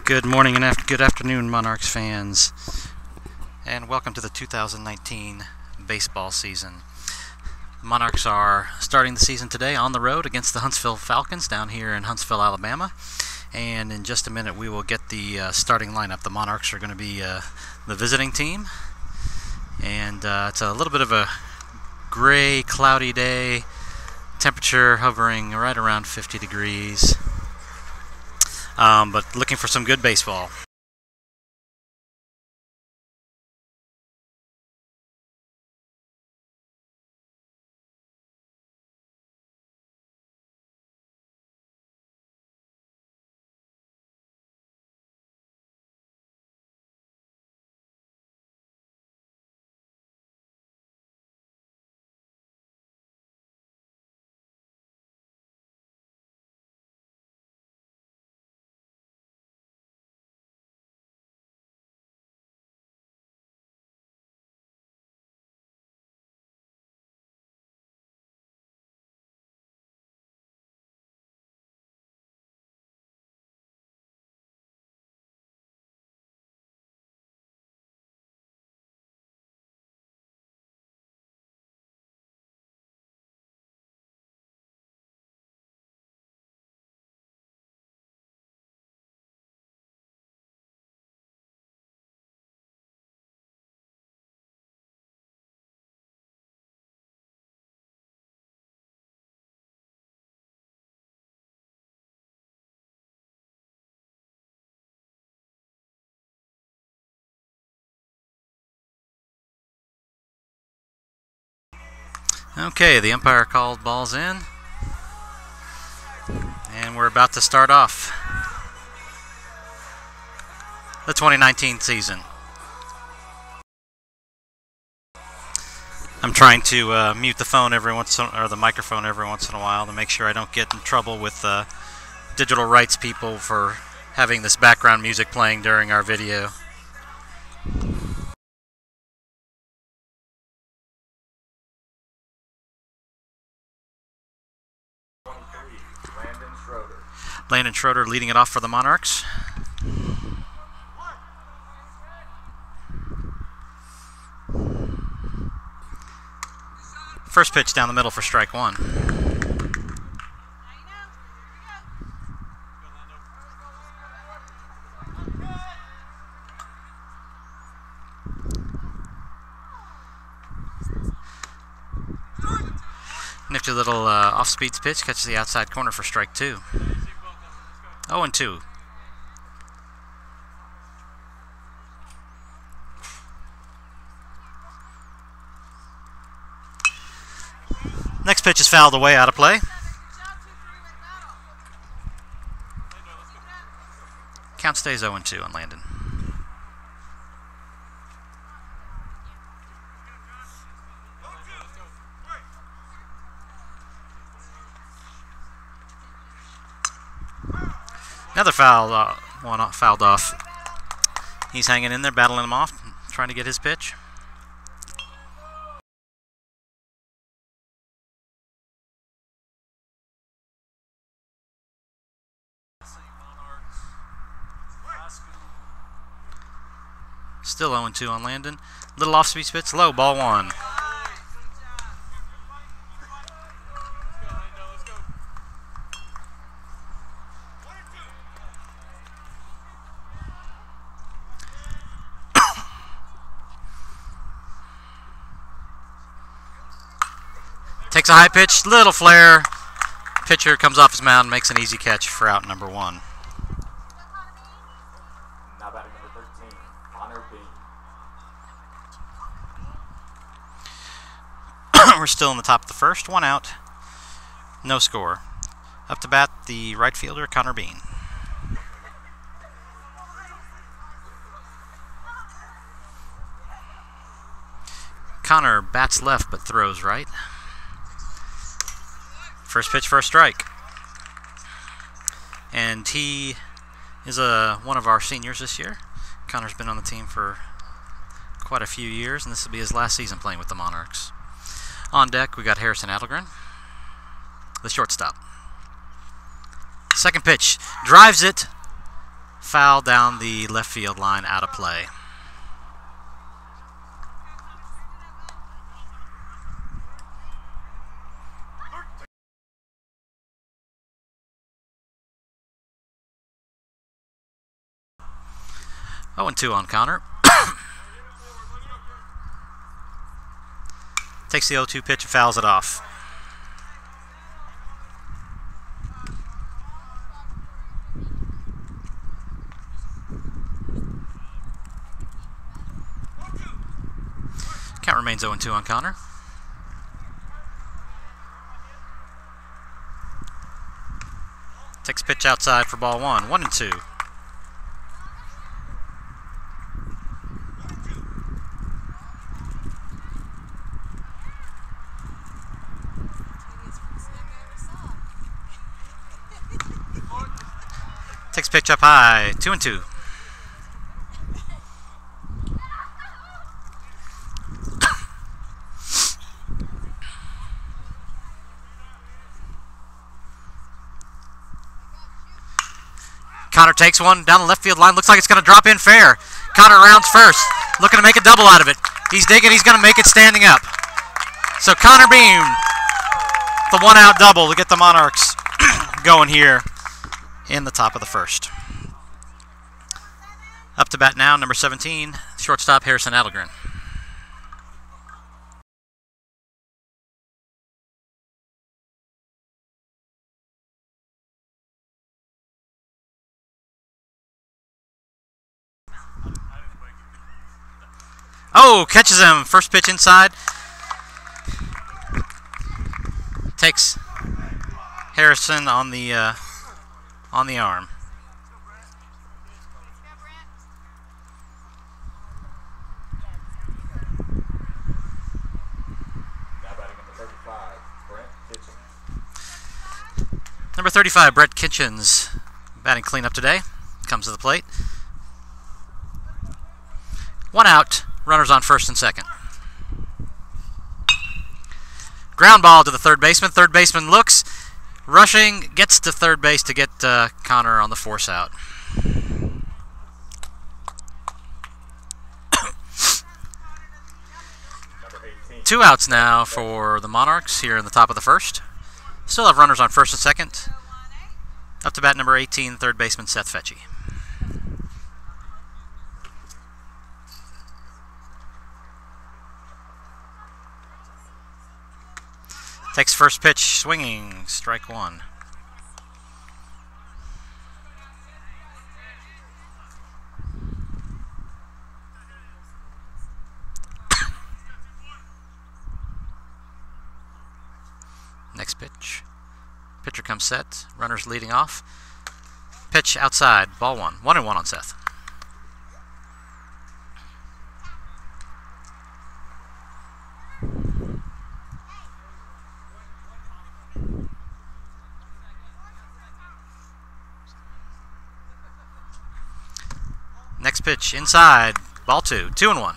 Good morning and good afternoon, Monarchs fans, and welcome to the 2019 baseball season. Monarchs are starting the season today on the road against the Huntsville Falcons down here in Huntsville, Alabama. And in just a minute we will get the starting lineup. The Monarchs are going to be the visiting team, and it's a little bit of a gray, cloudy day. Temperature hovering right around 50 degrees. But looking for some good baseball. Okay, the umpire called balls in, and we're about to start off the 2019 season. I'm trying to mute the phone or the microphone every once in a while to make sure I don't get in trouble with digital rights people for having this background music playing during our video. Landon Schroeder leading it off for the Monarchs. First pitch down the middle for strike one. Nifty little off-speed pitch, catches the outside corner for strike two. 0-2. Next pitch is fouled away, out of play. Count stays 0-2 on Landon. Another foul, one fouled off. He's hanging in there, battling him off, trying to get his pitch. Still 0-2 on Landon. Little off-speed pitch, low, ball one. Takes a high pitch, little flare. Pitcher comes off his mound, makes an easy catch for out number one. Now batting number 13, Hunter B. We're still in the top of the first, one out, no score. Up to bat, the right fielder, Connor Bean. Connor bats left but throws right. First pitch for a strike. And he is one of our seniors this year. Connor's been on the team for quite a few years, and this will be his last season playing with the Monarchs. On deck, we got Harrison Adelgren, the shortstop. Second pitch, drives it, foul down the left field line, out of play. Oh, and 2 on Connor. Takes the 0-2 pitch and fouls it off. Count remains 0-2 on Connor. Takes pitch outside for ball 1. 1-2. Takes pitch up high. 2-2. Connor takes one down the left field line. Looks like it's going to drop in fair. Connor rounds first, looking to make a double out of it. He's digging. He's going to make it standing up. So Connor Beam, the 1-out double to get the Monarchs going here in the top of the first. Up to bat now, number 17, shortstop Harrison Adelgren. Oh, catches him. First pitch inside. Takes Harrison on the arm. Now batting number 35, Brent Kitchens. Number 35, Brett Kitchens, batting cleanup today. Comes to the plate. 1 out. Runners on first and second. Ground ball to the third baseman. Third baseman looks, rushing, gets to third base to get Connor on the force out. Two outs now for the Monarchs here in the top of the first. Still have runners on first and second. Up to bat number 18, third baseman Seth Fetchy. Takes first pitch, swinging, strike 1. Next pitch. Pitcher comes set, runners leading off. Pitch outside, ball 1. 1-1 on Seth. Next pitch inside, ball 2. 2-1.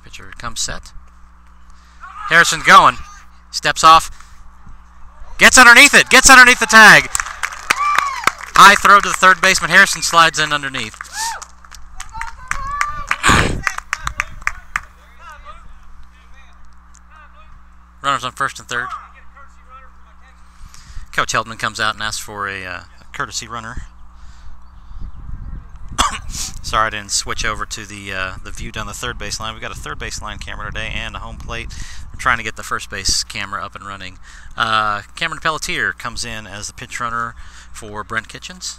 Pitcher comes set. Harrison going. Steps off. Gets underneath it. Gets underneath the tag. High throw to the third baseman. Harrison slides in underneath. Runners on first and third. Coach Heldman comes out and asks for a courtesy runner. Sorry, I didn't switch over to the view down the third base line. We've got a third base line camera today and a home plate. We're trying to get the first base camera up and running. Cameron Pelletier comes in as the pinch runner for Brent Kitchens.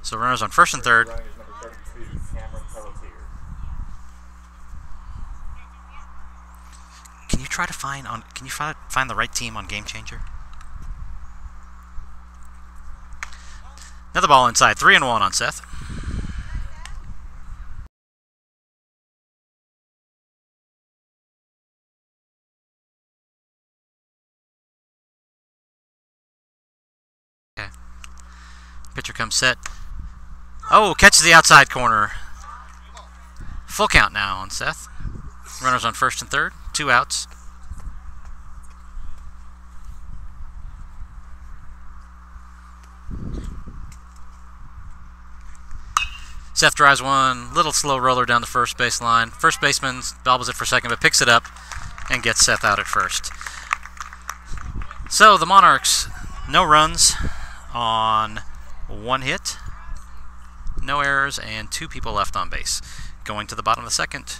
So runners on first and third. Running is number 32, Cameron Pelletier. Can you try to find the right team on Game Changer? Another ball inside. 3-1 on Seth. Okay. Pitcher comes set. Oh, catches the outside corner. Full count now on Seth. Runners on first and third, 2 outs. Seth drives one, little slow roller down the first base line. First baseman bobbles it for second, but picks it up and gets Seth out at first. So the Monarchs, no runs on 1 hit, no errors, and 2 people left on base. Going to the bottom of the second,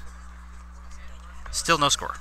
still no score.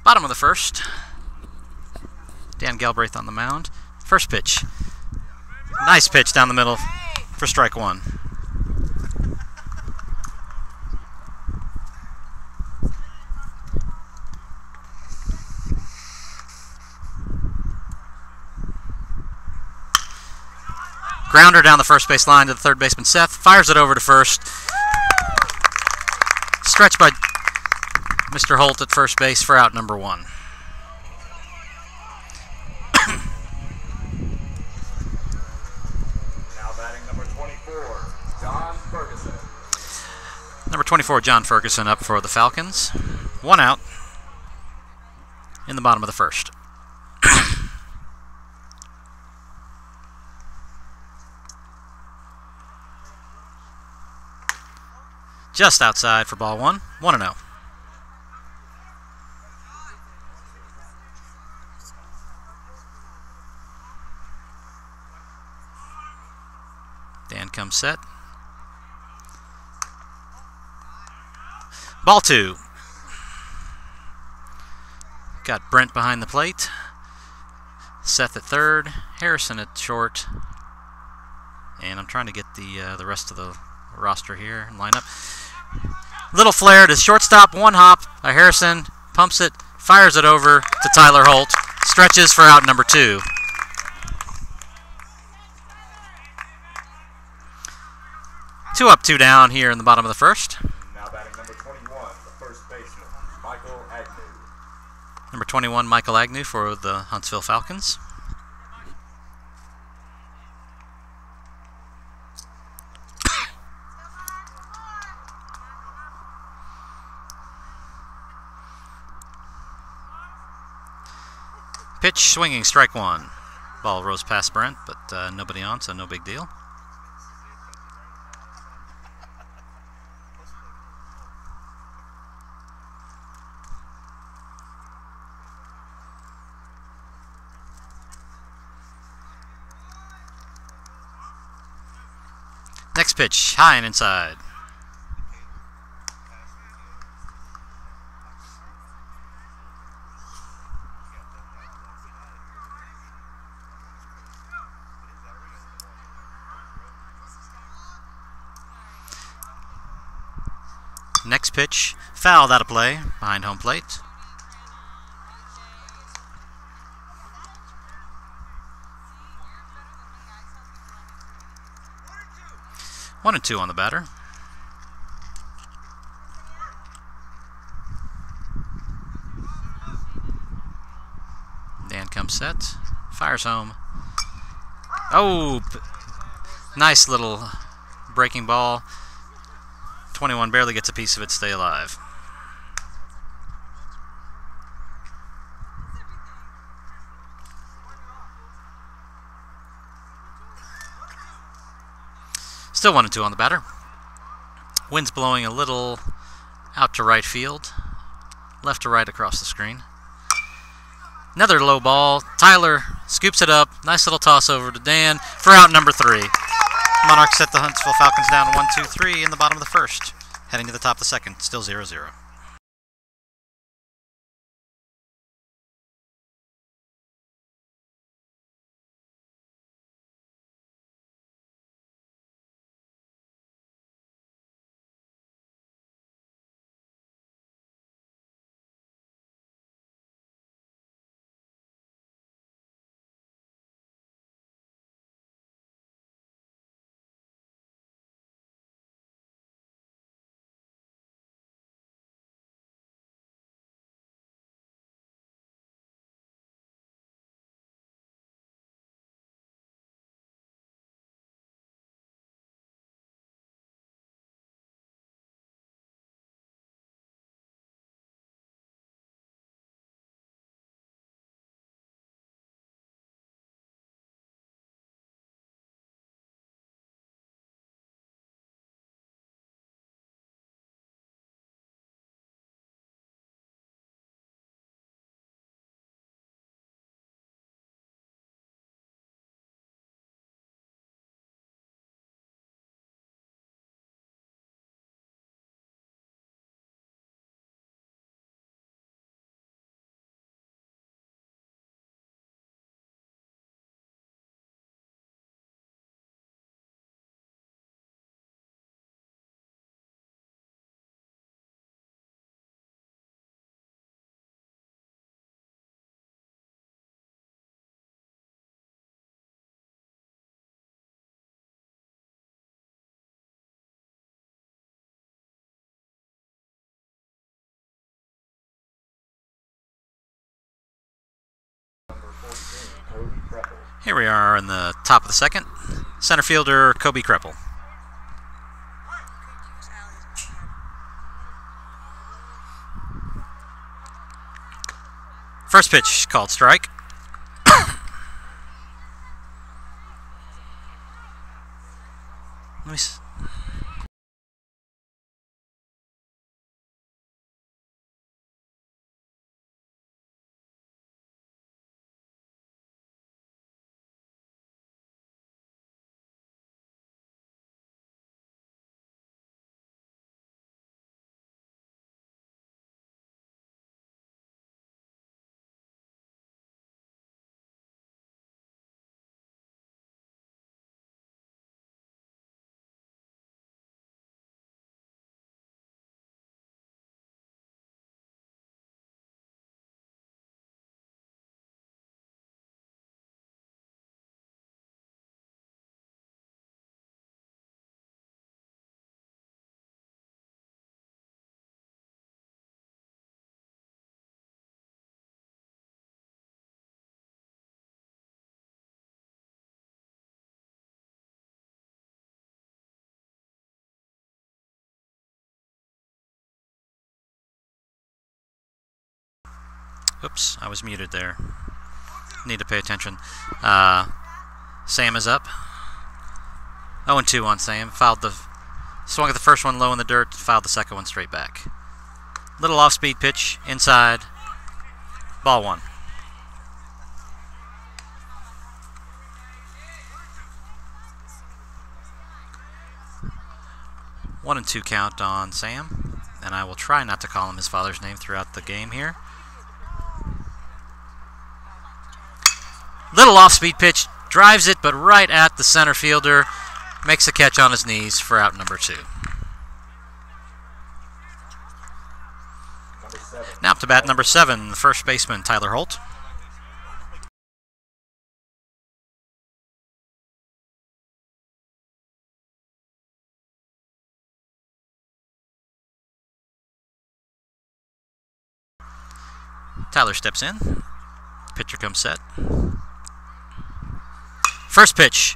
Bottom of the first. Dan Galbraith on the mound. First pitch. Nice pitch down the middle for strike 1. Grounder down the first base line to the third baseman Seth. Fires it over to first. Stretched by Mr. Holt at first base for out number 1. Now batting number 24, John Ferguson. Number 24, John Ferguson, up for the Falcons. 1 out in the bottom of the first. Just outside for ball 1. 1-0. Dan comes set. Ball 2. Got Brent behind the plate. Seth at third. Harrison at short. And I'm trying to get the rest of the roster here and line up. Little flare to shortstop. 1 hop by Harrison. Pumps it. Fires it over to Tyler Holt. Stretches for out number 2. Two up, 2 down here in the bottom of the first. Now batting number 21, the first baseman, Michael Agnew. Number 21, Michael Agnew for the Huntsville Falcons. Pitch, swinging, strike 1. Ball rose past Brent, but nobody on, so no big deal. Next pitch, high and inside. Next pitch, fouled out of play behind home plate. One and two on the batter. Dan comes set, fires home. Oh, nice little breaking ball. 21 barely gets a piece of it, stay alive. Still 1 and 2 on the batter. Wind's blowing a little out to right field, left to right across the screen. Another low ball. Tyler scoops it up. Nice little toss over to Dan for out number 3. Monarchs set the Huntsville Falcons down 1-2-3 in the bottom of the first. Heading to the top of the second, still 0-0. Here we are in the top of the second. Center fielder Kobe Kreppel. First pitch called strike. Let me see. Oops, I was muted there. Need to pay attention. Sam is up. 0-2 on Sam. Swung at the first one low in the dirt, fouled the second one straight back. Little off-speed pitch, inside. Ball 1. 1-2 count on Sam, and I will try not to call him his father's name throughout the game here. Little off-speed pitch, drives it, but right at the center fielder. Makes a catch on his knees for out number 2. Now up to bat number 7, the first baseman, Tyler Holt. Tyler steps in. Pitcher comes set. First pitch.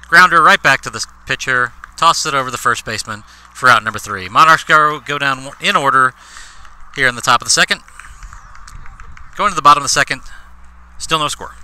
Grounder right back to the pitcher. Tosses it over the first baseman for out number 3. Monarchs go down in order here in the top of the second. Going to the bottom of the second. Still no score.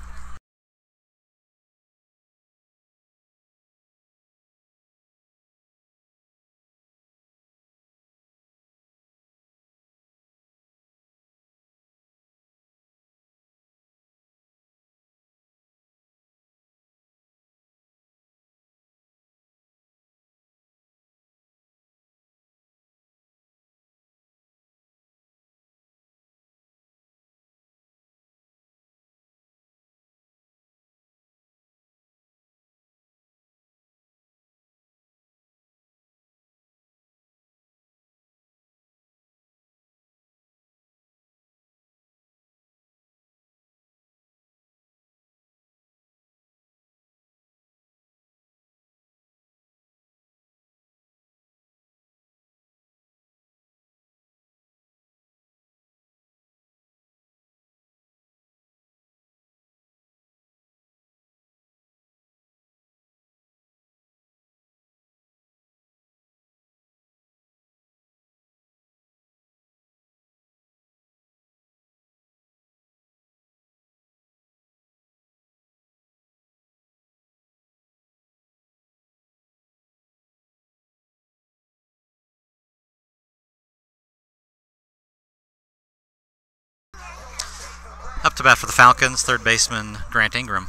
Up to bat for the Falcons, third baseman Grant Ingram.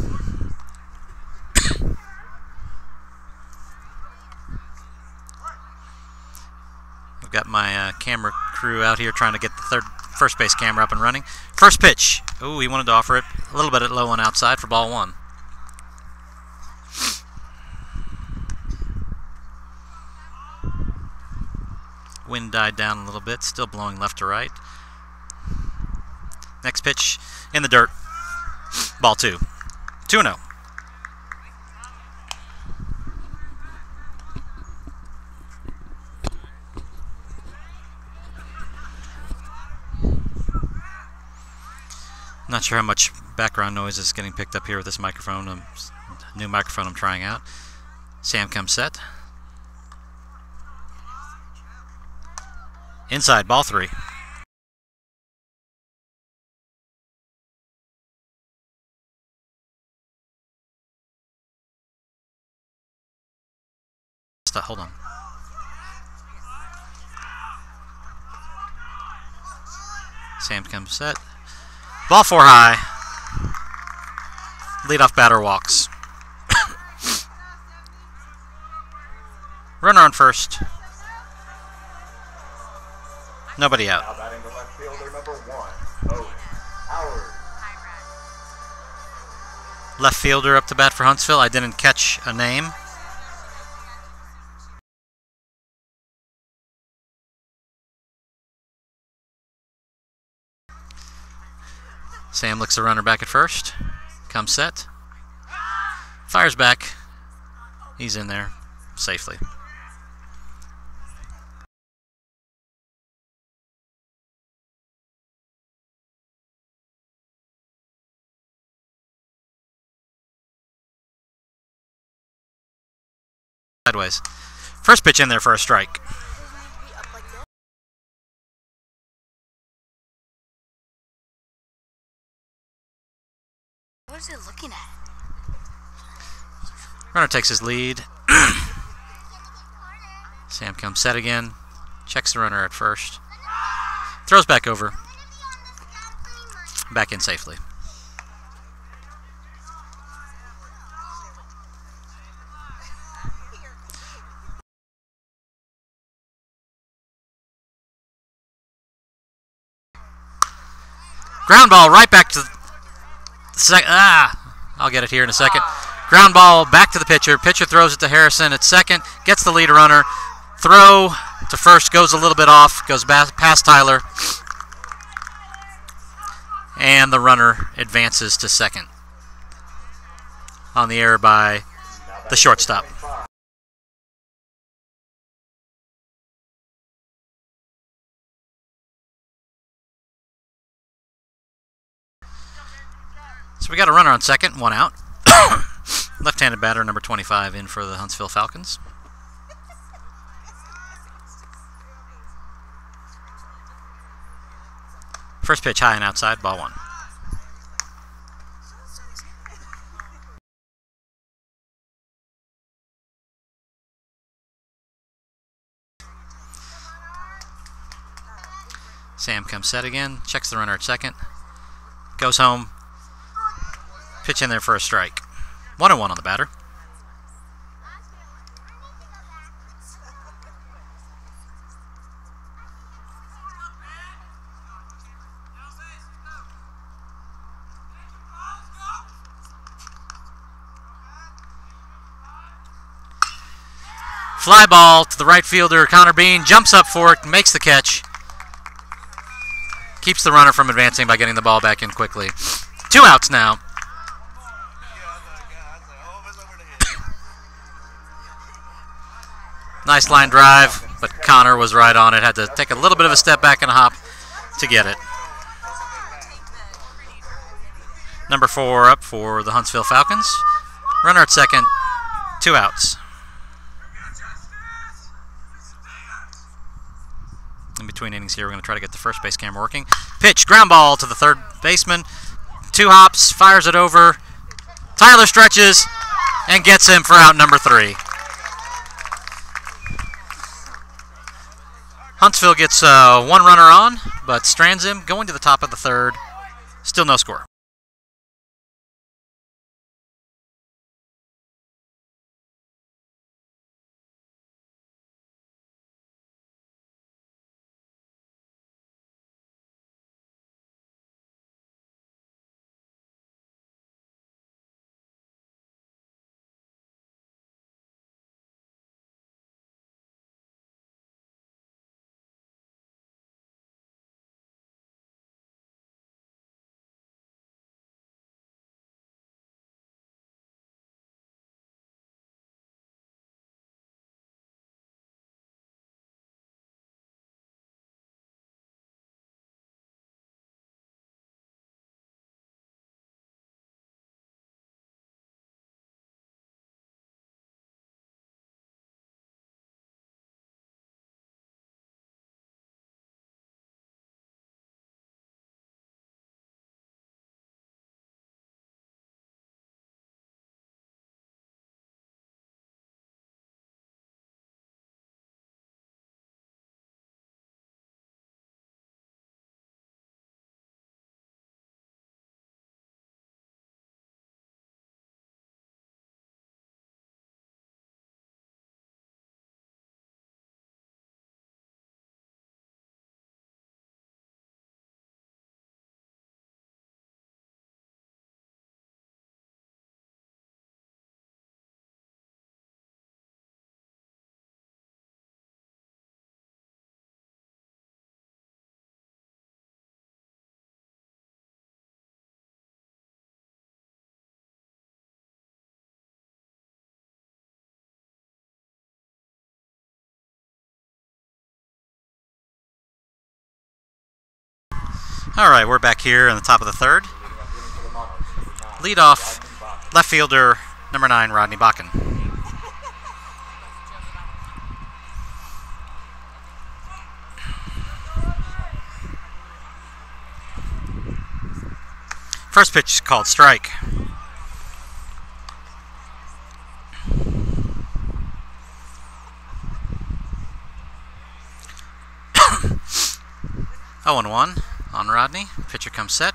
I've got my camera crew out here trying to get the first base camera up and running. First pitch. Oh, he wanted to offer it a little bit low on outside for ball 1. Wind died down a little bit, still blowing left to right. Next pitch in the dirt. Ball 2. 2-0. Not sure how much background noise is getting picked up here with this microphone. New microphone I'm trying out. Sam comes set. Inside, ball 3. Hold on. Sam comes set. Ball 4 high. Leadoff batter walks. Runner on first. Nobody out. Now batting the left fielder, number 1, Owen Howard. Left fielder up to bat for Huntsville. I didn't catch a name. Sam looks the runner back at first. Comes set. Fires back. He's in there safely. Sideways. First pitch in there for a strike. What is it looking at? Runner takes his lead. Sam comes set again. Checks the runner at first. Throws back over. Back in safely. Ground ball right back to the second. I'll get it here in a second. Ground ball back to the pitcher. Pitcher throws it to Harrison at second. Gets the lead runner. Throw to first goes a little bit off. Goes past Tyler. And the runner advances to second on the error by the shortstop. So we got a runner on second, one out. Left-handed batter, number 25, in for the Huntsville Falcons. First pitch high and outside, ball one. Sam comes set again, checks the runner at second, goes home, pitch in there for a strike. 1-1 on the batter. Fly ball to the right fielder, Connor Bean, jumps up for it, makes the catch. Keeps the runner from advancing by getting the ball back in quickly. 2 outs now. Nice line drive, but Connor was right on it. Had to take a little bit of a step back and a hop to get it. Number 4 up for the Huntsville Falcons. Runner at second, 2 outs. In between innings here, we're going to try to get the first base camera working. Pitch, ground ball to the third baseman. 2 hops, fires it over. Tyler stretches and gets him for out number 3. Huntsville gets 1 runner on, but strands him, going to the top of the third. Still no score. All right, we're back here in the top of the third. Lead off, left fielder, number 9, Rodney Bakken. First pitch is called strike. Oh, 1-1 on Rodney. Pitcher comes set.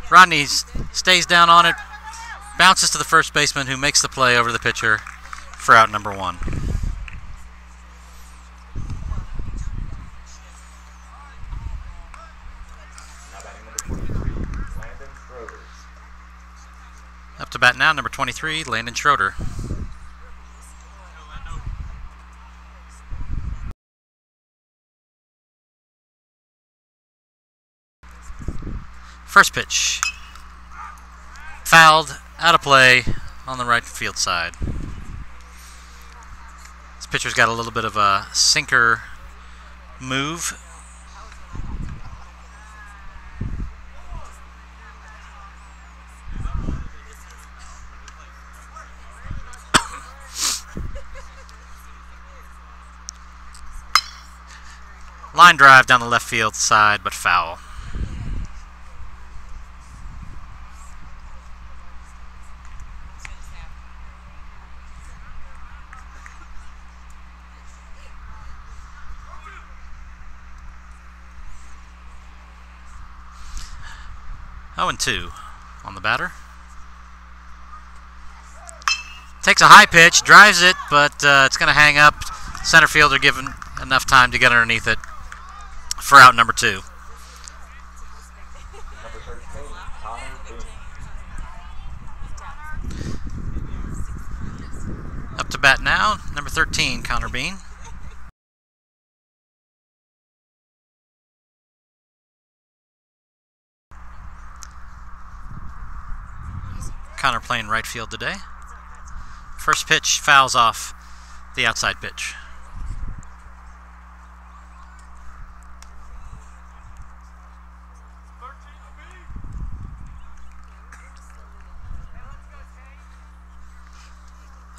Rodney stays down on it, bounces to the first baseman who makes the play over the pitcher for out number 1. Up to bat now, number 23, Landon Schroeder. First pitch. Fouled, out of play on the right field side. This pitcher's got a little bit of a sinker move. Line drive down the left field side, but foul. Oh, and 2 on the batter. Takes a high pitch, drives it, but it's going to hang up. Center fielder given enough time to get underneath it for out number 2. Number 13, Connor Bean. Up to bat now, number 13, Connor Bean. Connor playing right field today. First pitch fouls off the outside pitch.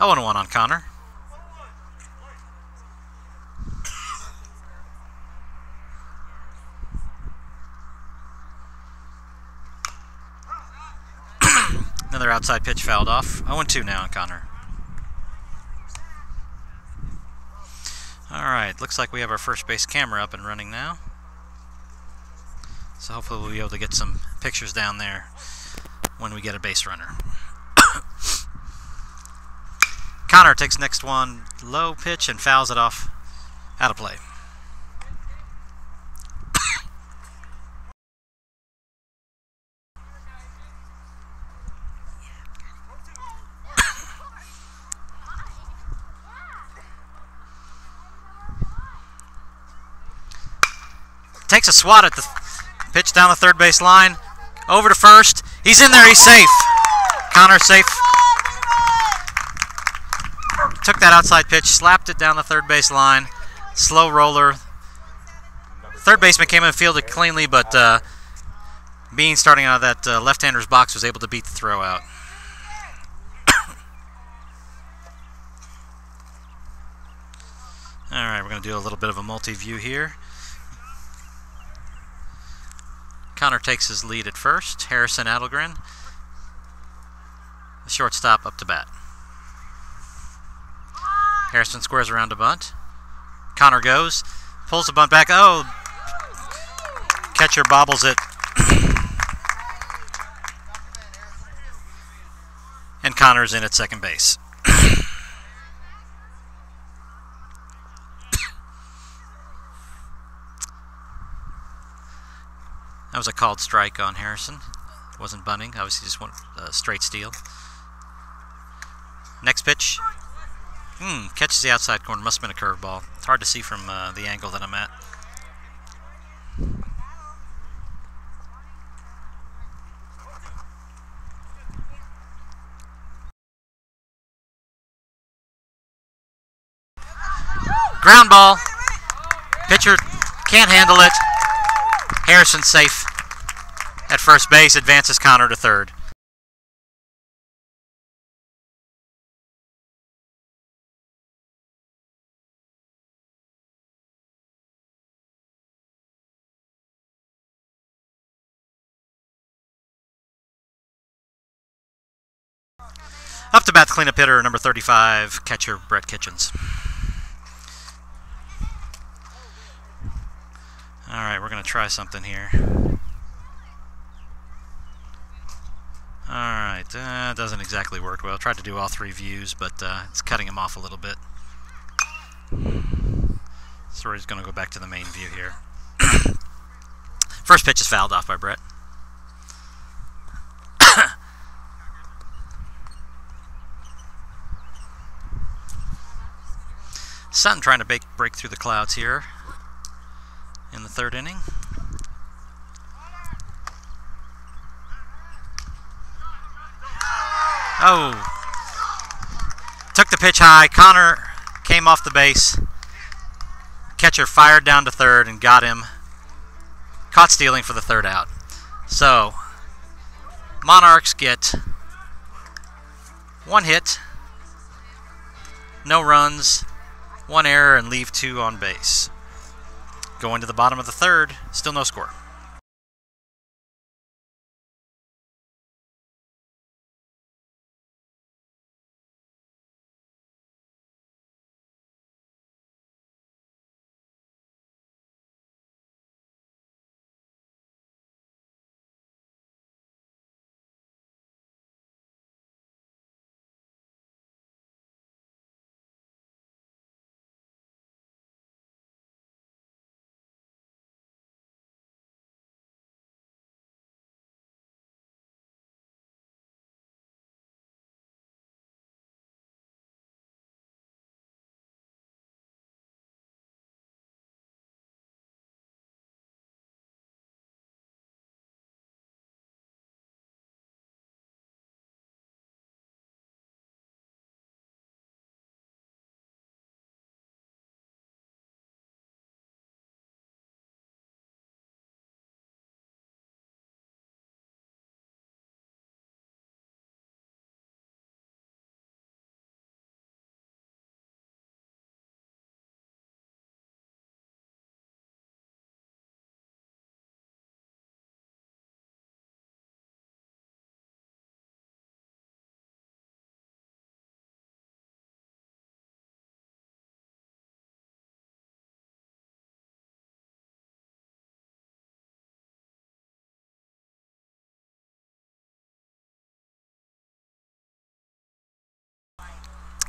Oh, 1 on Connor. Another outside pitch fouled off. 0-2 now on Connor. Alright, looks like we have our first base camera up and running now. So hopefully we'll be able to get some pictures down there when we get a base runner. Connor takes next one, low pitch, and fouls it off out of play. Takes a swat at the pitch down the third base line. Over to first. He's in there. He's safe. Connor safe. Took that outside pitch, slapped it down the third base line. Slow roller. Third baseman came in and fielded cleanly, but Bean, starting out of that left-hander's box, was able to beat the throw out. All right, we're going to do a little bit of a multi-view here. Connor takes his lead at first. Harrison Adelgren, the shortstop, up to bat. Harrison squares around to bunt. Connor goes, pulls the bunt back. Oh, catcher bobbles it. And Connor's in at second base. That was a called strike on Harrison. Wasn't bunting. Obviously just went straight steal. Next pitch. Catches the outside corner. Must have been a curveball. It's hard to see from the angle that I'm at. Ground ball. Pitcher can't handle it. Harrison safe at first base. Advances Connor to third. Up to bat the cleanup hitter, number 35, catcher Brett Kitchens. All right, we're going to try something here. All right, doesn't exactly work well. Tried to do all 3 views, but it's cutting him off a little bit. So we're just going to go back to the main view here. First pitch is fouled off by Brett. Sun trying to break through the clouds here in the third inning. Oh! Took the pitch high. Connor came off the base. Catcher fired down to third and got him. Caught stealing for the third out. So, Monarchs get 1 hit, no runs, 1 error, and leave 2 on base. Going to the bottom of the third, still no score.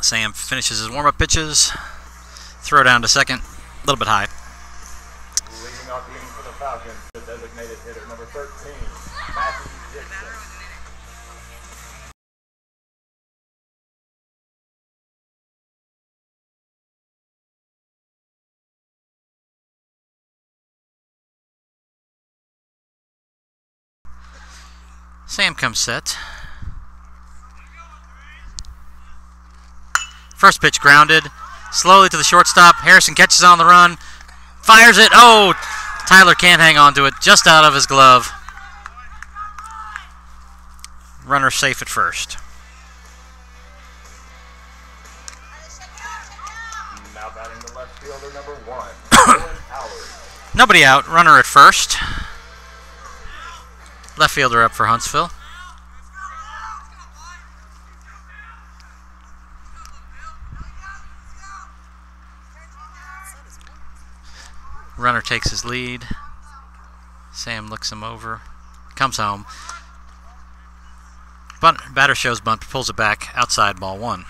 Sam finishes his warm-up pitches. Throw down to second, a little bit high. Leading off the inning for the Falcons, the designated hitter, number 13, Matthew Dixon. Sam comes set. First pitch grounded. Slowly to the shortstop. Harrison catches on the run. Fires it. Oh! Tyler can't hang on to it. Just out of his glove. Runner safe at first. Now batting the left fielder, number 1, Owen Howard. Nobody out. Runner at first. Left fielder up for Huntsville. Runner takes his lead. Sam looks him over. Comes home. Batter shows bunt, pulls it back outside, ball 1.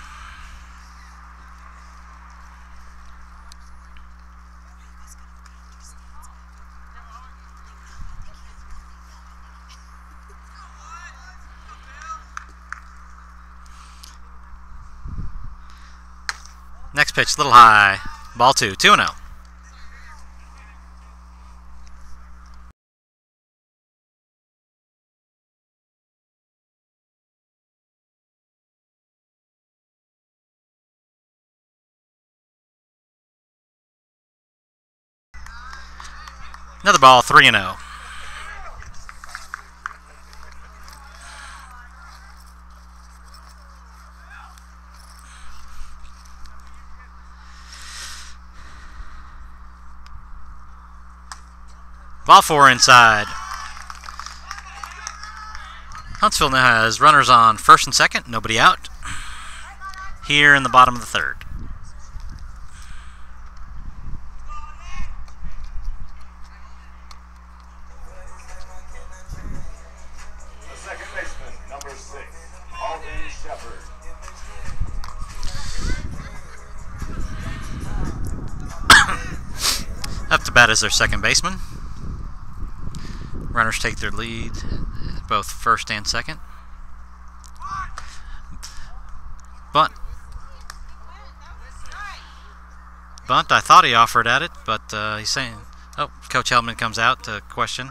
Next pitch, little high. Ball 2, 2-0. Another ball, 3-0. Ball 4 inside. Huntsville now has runners on first and second, nobody out. Here in the bottom of the third. The second baseman, number 6, Alden Shepard. Up to bat is their second baseman. Runners take their lead, both first and second. Bunt. bunt. I thought he offered at it, but he's saying... Oh, Coach Hellman comes out to question.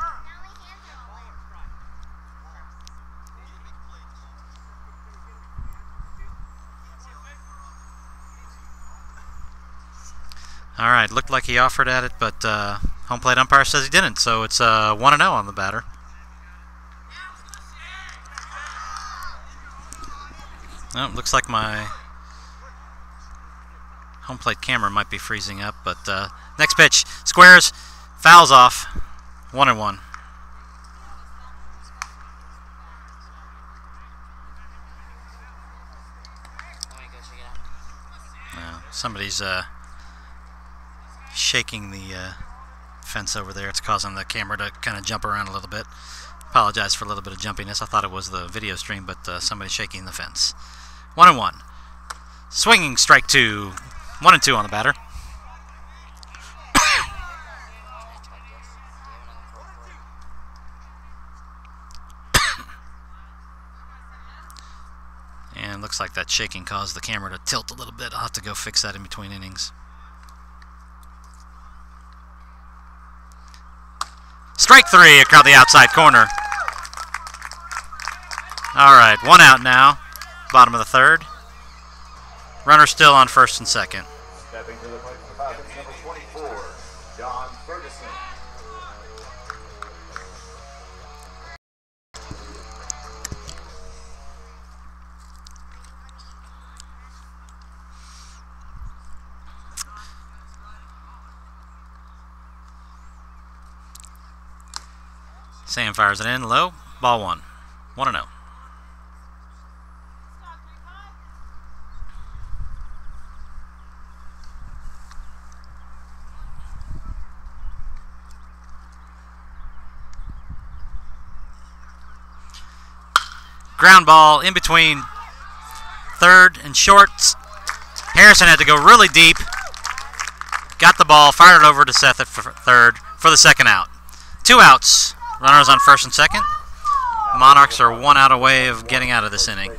All right, looked like he offered at it, but home plate umpire says he didn't, so it's 1-0 on the batter. Oh, looks like my home plate camera might be freezing up, but next pitch, squares, fouls off, 1-1. Somebody's shaking the fence over there. It's causing the camera to kind of jump around a little bit. Apologize for a little bit of jumpiness. I thought it was the video stream, but somebody's shaking the fence. 1-1. Swinging strike two. 1-2 on the batter. And looks like that shaking caused the camera to tilt a little bit. I'll have to go fix that in between innings. Strike three across the outside corner. All right, 1 out now. Bottom of the third. Runner still on first and second. Stepping to the plate for the Falcons, number 24, John Ferguson. Sam fires it in low. Ball one. 1-0. Ground ball in between third and short. Harrison had to go really deep. Got the ball, fired it over to Seth at third for the second out. 2 outs. Runners on first and second. Monarchs are 1 out away of getting out of this inning.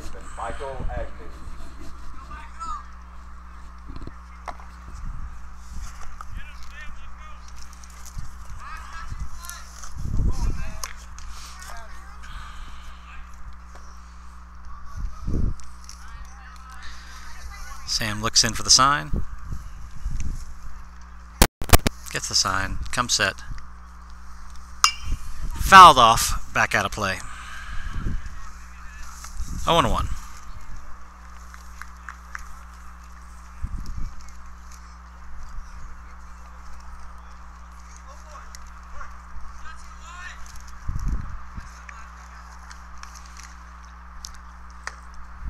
Sam looks in for the sign. Gets the sign. Comes set. Fouled off. Back out of play. 0-1.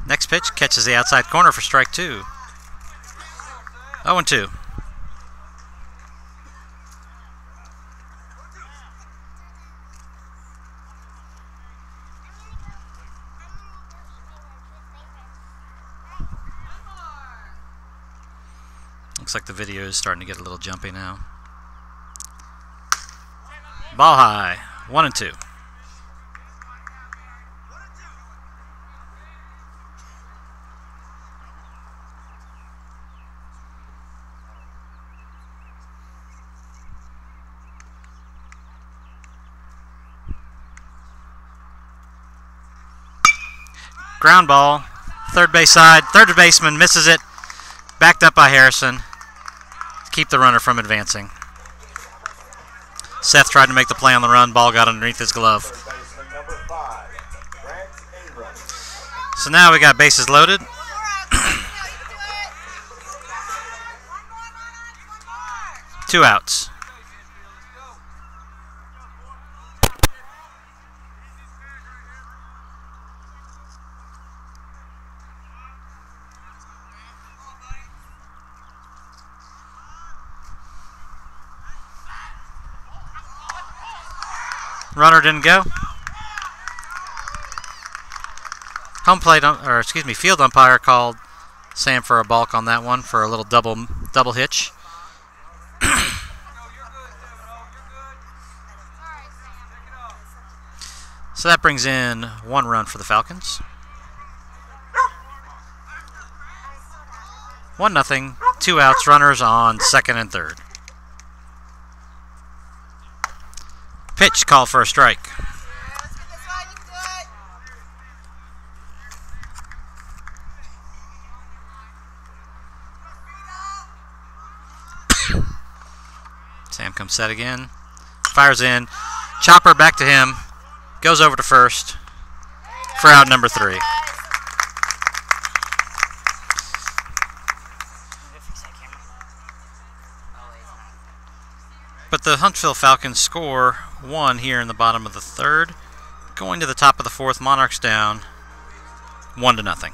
Next pitch catches the outside corner for strike 2. 0-2. Looks like the video is starting to get a little jumpy now. Ball high. 1-2. Ground ball, third base side, third baseman misses it, backed up by Harrison to keep the runner from advancing. Seth tried to make the play on the run, ball got underneath his glove. So now we got bases loaded. Two outs. Runner didn't go. Field umpire called Sam for a balk on that one for a little double hitch. So that brings in 1 run for the Falcons. 1-0, 2 outs, runners on second and third. Pitch called for a strike. Sam comes set again. Fires in. Chopper back to him. Goes over to first for out number 3. But the Huntsville Falcons score 1 here in the bottom of the third. Going to the top of the fourth, Monarchs down 1-0.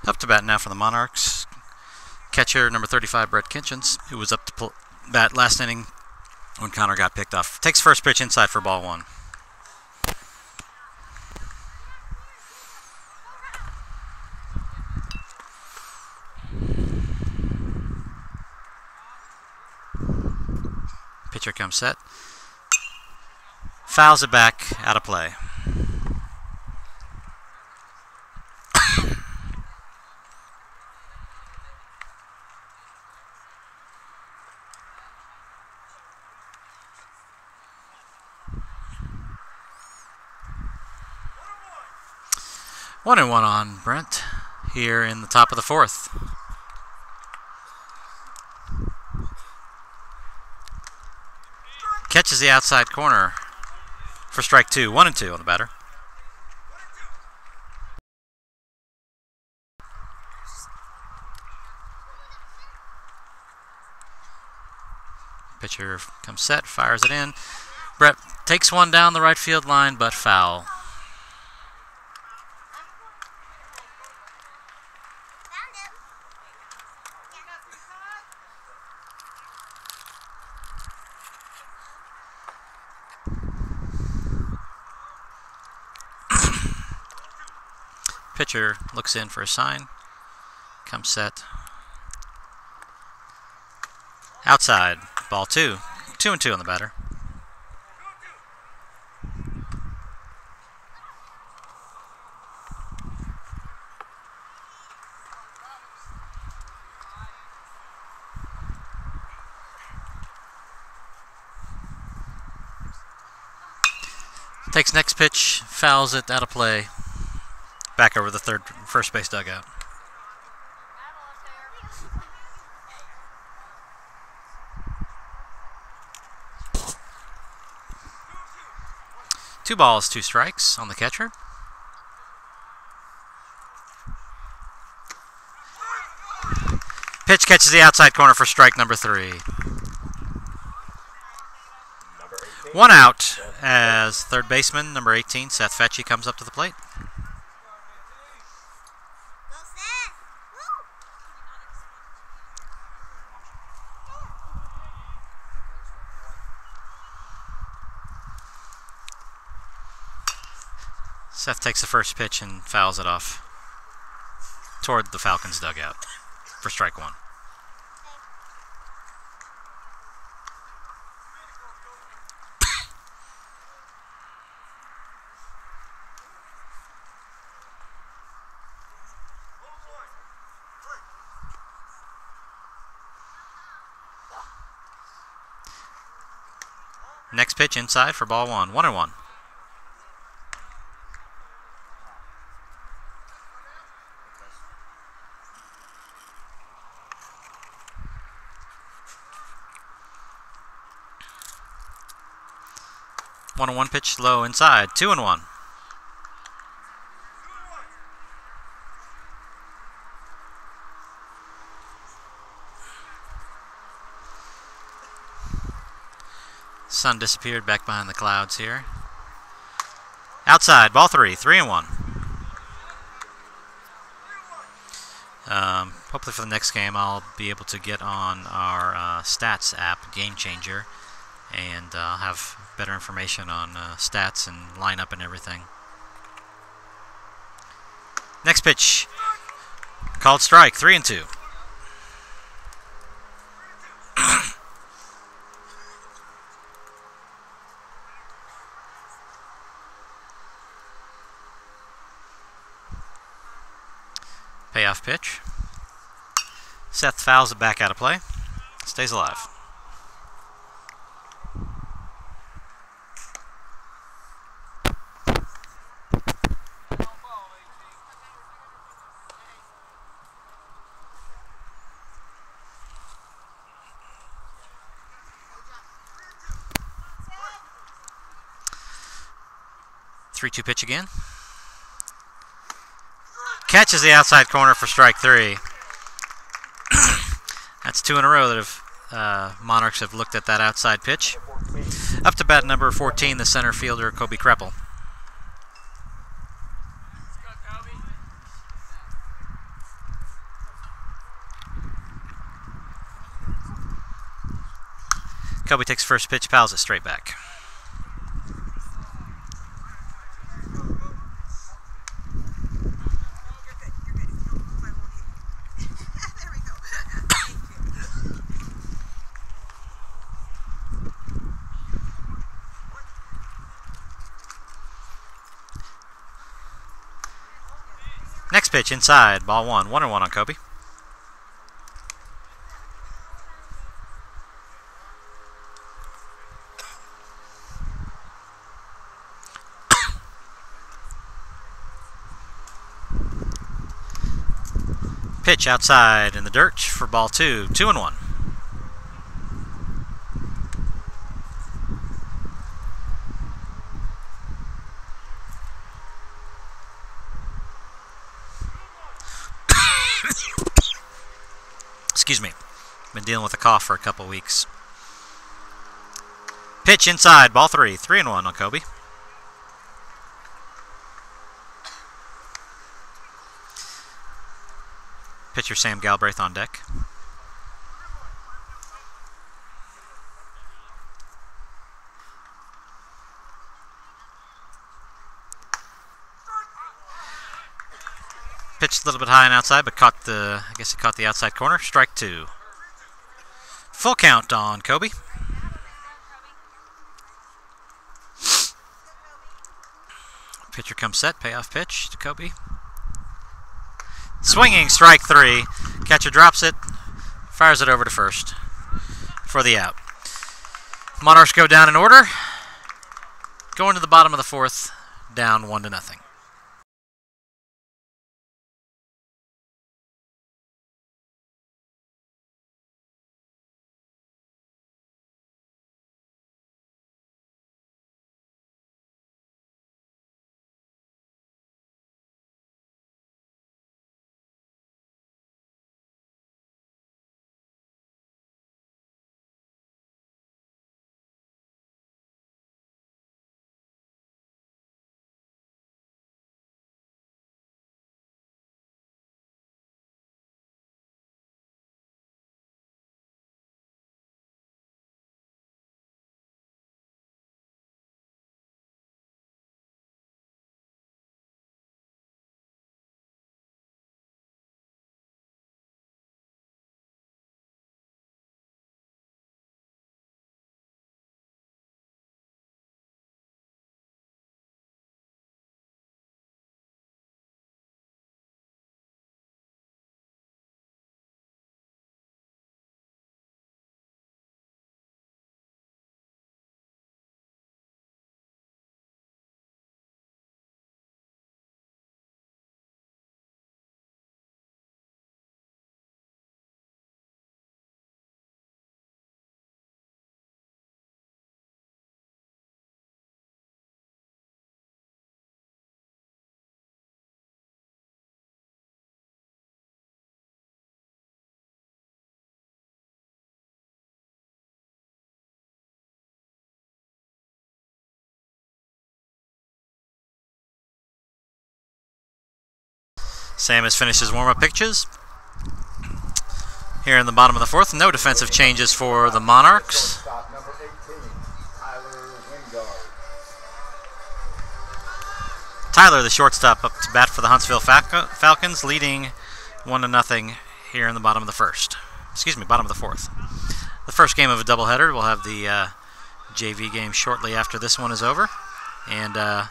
Up to bat now for the Monarchs. Catcher number 35, Brett Kitchens, who was up to bat last inning when Connor got picked off. Takes first pitch inside for ball 1. Pitcher comes set. Fouls it back, out of play. One and one on Brent here in the top of the fourth. Catches the outside corner for strike 2. 1-2 on the batter. Pitcher comes set, fires it in. Brett takes one down the right field line, but foul. Pitcher looks in for a sign. Comes set. Outside. Ball 2. 2-2 on the batter. Takes next pitch, fouls it out of play. Back over the first base dugout. 2 balls, 2 strikes on the catcher. Pitch catches the outside corner for strike number 3. 1 out as third baseman, number 18, Seth Fetchie, comes up to the plate. Seth takes the first pitch and fouls it off toward the Falcons dugout for strike 1. Next pitch inside for ball 1. 1-1. One and one pitch low inside. 2-1. Sun disappeared back behind the clouds here. Outside, ball 3. 3-1. Hopefully for the next game I'll be able to get on our stats app, Game Changer, and I'll have better information on stats and lineup and everything. Next pitch, called strike, 3-2. Payoff pitch. Seth fouls it back out of play. Stays alive. Three-two pitch again. Catches the outside corner for strike 3. That's 2 in a row that Monarchs have looked at that outside pitch. Up to bat number 14, the center fielder, Kobe Kreppel. Kobe takes first pitch, fouls it straight back. Next pitch inside, ball 1. 1-1 on Kobe. Pitch outside in the dirt for ball 2. 2-1. Excuse me. Been dealing with a cough for a couple weeks. Pitch inside, ball 3. 3-1 on Kobe. Pitcher Sam Galbraith on deck. Pitched a little bit high and outside, but caught the, I guess it caught the outside corner. Strike 2. Full count on Kobe. Pitcher comes set, payoff pitch to Kobe. Swinging, strike 3. Catcher drops it, fires it over to first for the out. Monarchs go down in order. Going to the bottom of the 4th, down 1-0. Sam has finished his warm-up pitches. Here in the bottom of the fourth, no defensive changes for the Monarchs. Number 18, Tyler Wingard. Tyler, the shortstop, up to bat for the Huntsville Falcons, leading 1-0 here in the bottom of the first. Excuse me, bottom of the fourth. The first game of a doubleheader. We'll have the JV game shortly after this one is over. And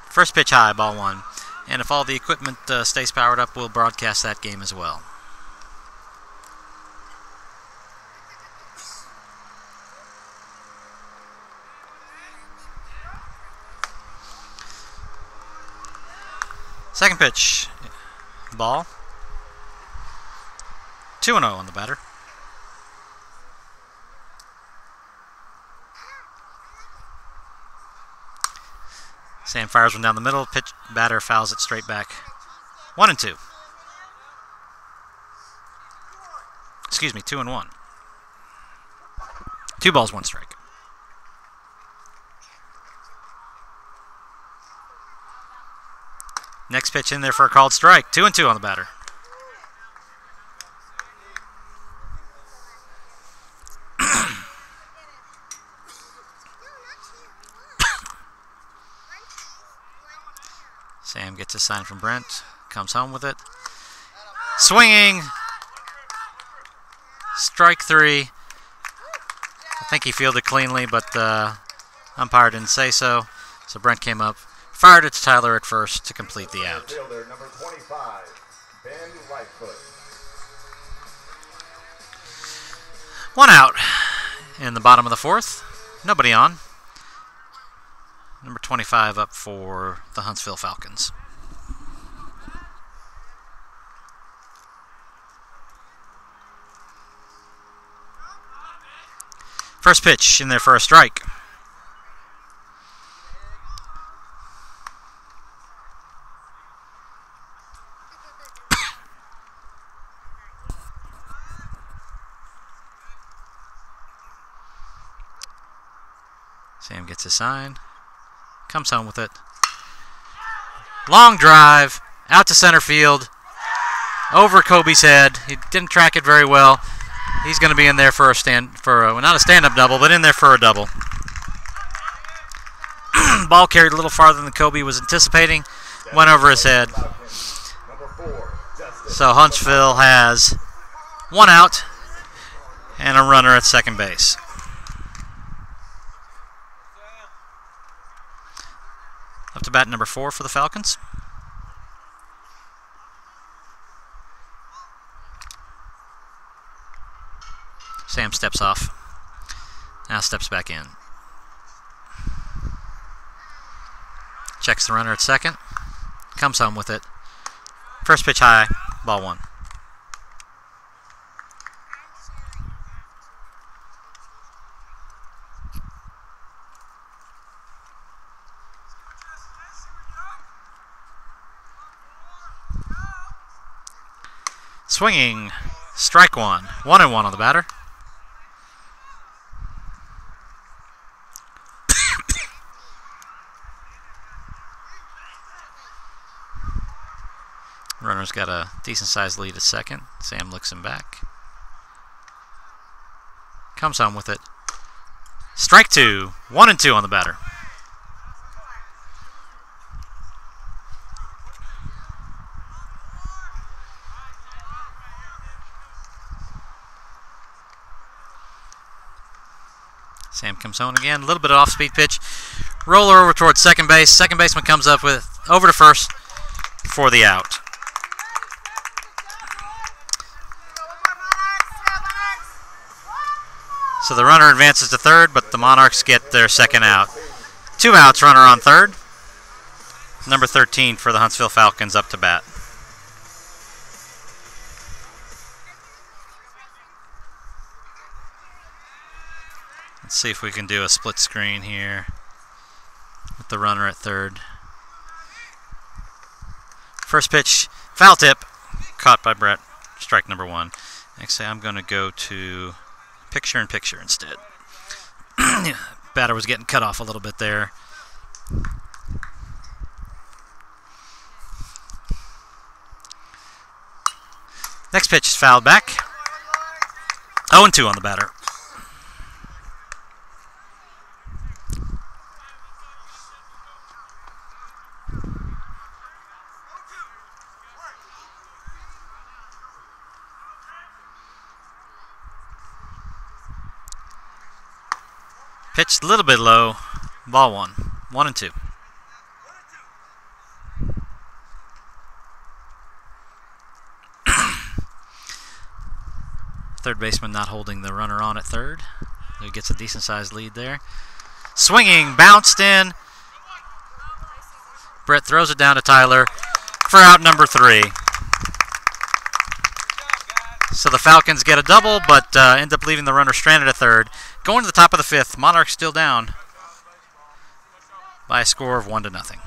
first pitch high, ball one. And if all the equipment stays powered up, we'll broadcast that game as well. Second pitch, ball. 2-0 on the batter. Sam fires one down the middle. Pitch, batter fouls it straight back. 1-2. Excuse me, 2-1. 2 balls, 1 strike. Next pitch in there for a called strike. 2-2 on the batter. Sam gets a sign from Brent. Comes home with it. Swinging. Strike 3. I think he fielded cleanly, but umpire didn't say so. So Brent came up. Fired it to Tyler at first to complete the out. Fielder, number 25, Ben Lightfoot. 1 out in the bottom of the fourth. Nobody on. Number 25 up for the Huntsville Falcons. First pitch in there for a strike. Sam gets a sign, comes home with it. Long drive, out to center field, over Kobe's head. He didn't track it very well. He's going to be in there for well, not a stand-up double, but in there for a double. Ball carried a little farther than Kobe was anticipating, went over his head. So Huntsville has 1 out and a runner at second base. Up to bat number 4 for the Falcons. Sam steps off. Now steps back in. Checks the runner at second. Comes home with it. First pitch high, ball 1. Swinging, strike 1. 1-1 on the batter. Runner's got a decent-sized lead at second. Sam looks him back. Comes home with it. Strike 2. 1-2 on the batter. Sam comes home again. A little bit of off-speed pitch. Roller over towards second base. Second baseman comes up with over to first for the out. So the runner advances to third, but the Monarchs get their second out. 2 outs, runner on third. Number 13 for the Huntsville Falcons up to bat. Let's see if we can do a split screen here with the runner at third. First pitch, foul tip, caught by Brett. Strike number 1. Actually, I'm going to go to picture-in-picture instead. Batter was getting cut off a little bit there. Next pitch is fouled back. 0-2 on the batter. Pitched a little bit low. Ball one. 1-2. Third baseman not holding the runner on at third. He gets a decent-sized lead there. Swinging, bounced in. Brett throws it down to Tyler for out number 3. So the Falcons get a double, but end up leaving the runner stranded at third. Going to the top of the 5th, Monarchs still down by a score of 1-0.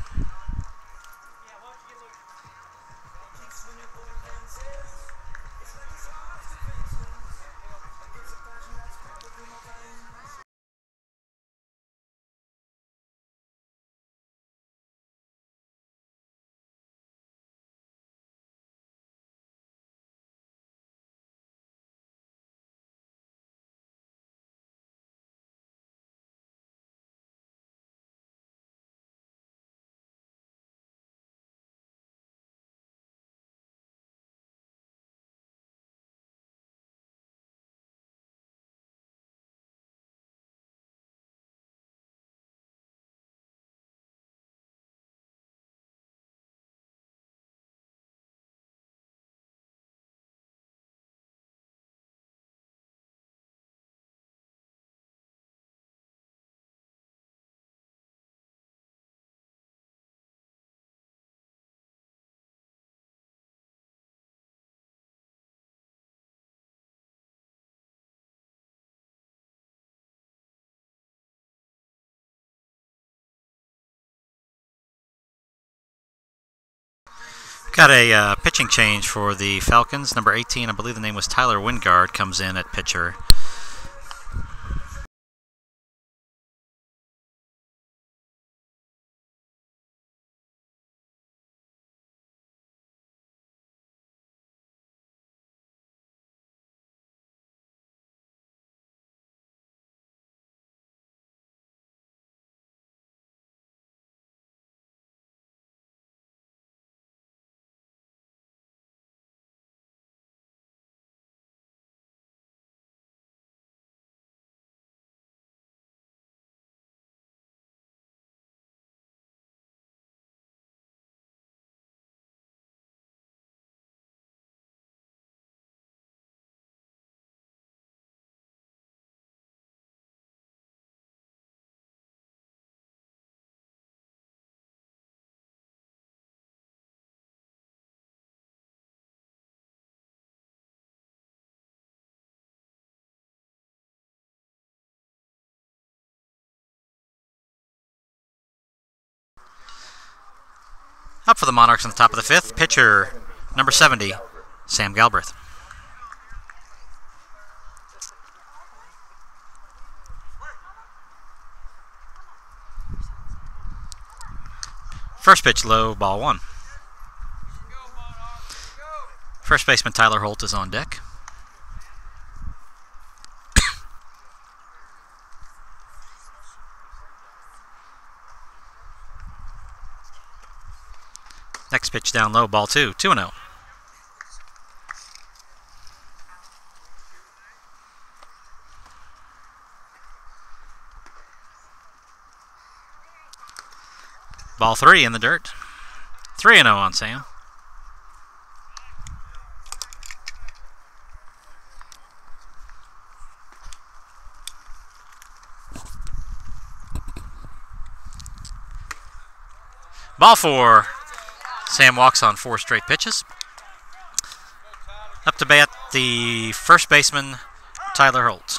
Got a pitching change for the Falcons. Number 18, I believe the name was Tyler Wingard, comes in at pitcher. Up for the Monarchs on the top of the 5th, pitcher number 70, Sam Galbraith. First pitch low, ball 1. First baseman Tyler Holt is on deck. Next pitch down low, ball 2, 2-0. Ball 3 in the dirt. 3-0 on Sam. Ball 4. Sam walks on 4 straight pitches. Up to bat, the first baseman, Tyler Holt.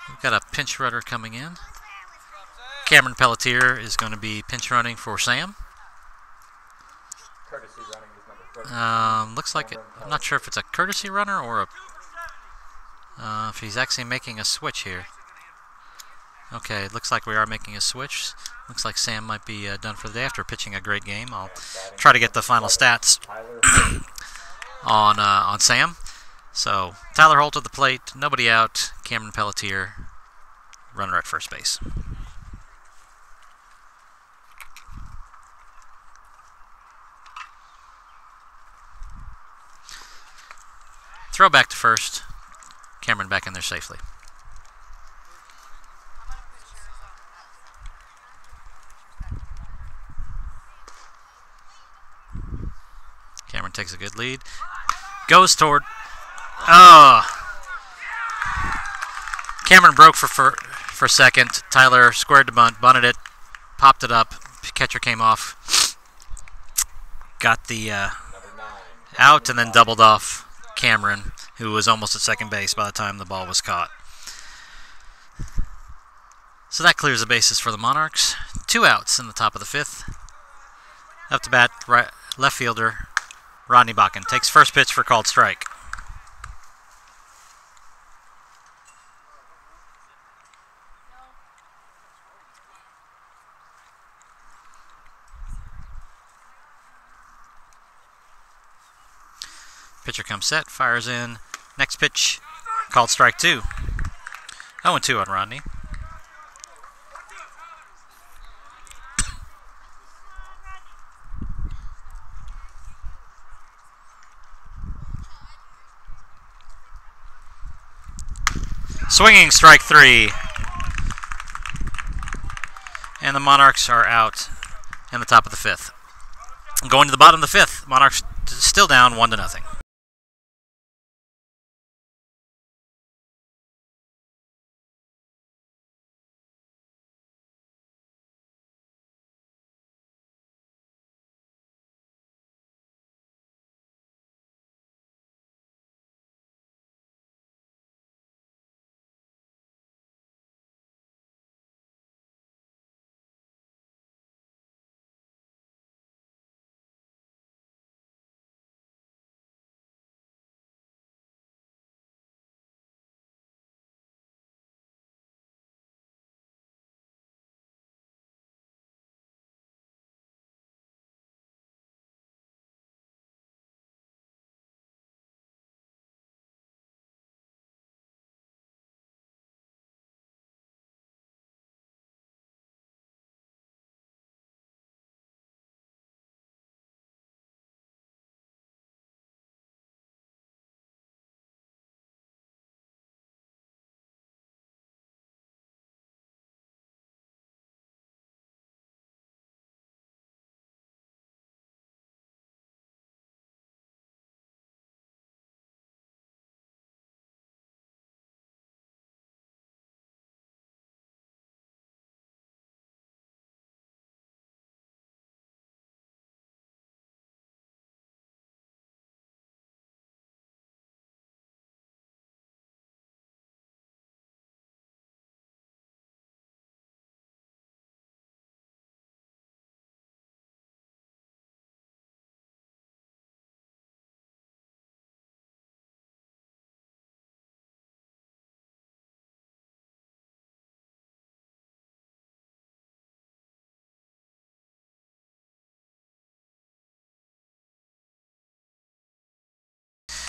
We've got a pinch runner coming in. Cameron Pelletier is going to be pinch running for Sam. Looks like it. I'm not sure if it's a courtesy runner or a if he's actually making a switch here. Okay, it looks like we are making a switch. Looks like Sam might be done for the day after pitching a great game. I'll try to get the final stats on Sam. So Tyler Holt at the plate, nobody out. Cameron Pelletier, runner at first base. Throw back to first. Cameron back in there safely. Cameron takes a good lead. Goes toward... Cameron broke for second. Tyler squared the bunt, bunted it, popped it up. Catcher came off. Got the out and then doubled off Cameron, who was almost at second base by the time the ball was caught. So that clears the bases for the Monarchs. 2 outs in the top of the 5th. Up to bat, left fielder Rodney Bakken takes first pitch for called strike. Pitcher comes set, fires in. Next pitch, called strike 2. 0-2 on Rodney. Swinging strike 3. And the Monarchs are out in the top of the 5th. Going to the bottom of the 5th, Monarchs still down 1-0.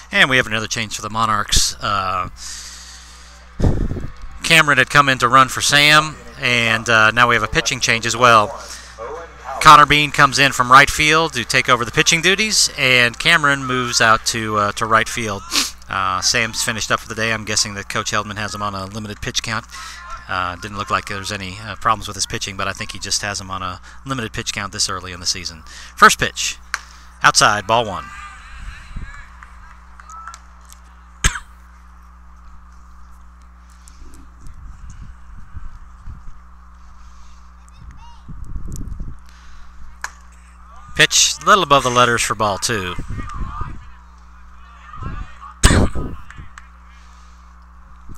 And we have another change for the Monarchs. Cameron had come in to run for Sam, and now we have a pitching change as well. Connor Bean comes in from right field to take over the pitching duties, and Cameron moves out to right field. Sam's finished up for the day. I'm guessing that Coach Heldman has him on a limited pitch count. Didn't look like there's any problems with his pitching, but I think he just has him on a limited pitch count this early in the season. First pitch, outside, ball 1. Pitch a little above the letters for ball 2.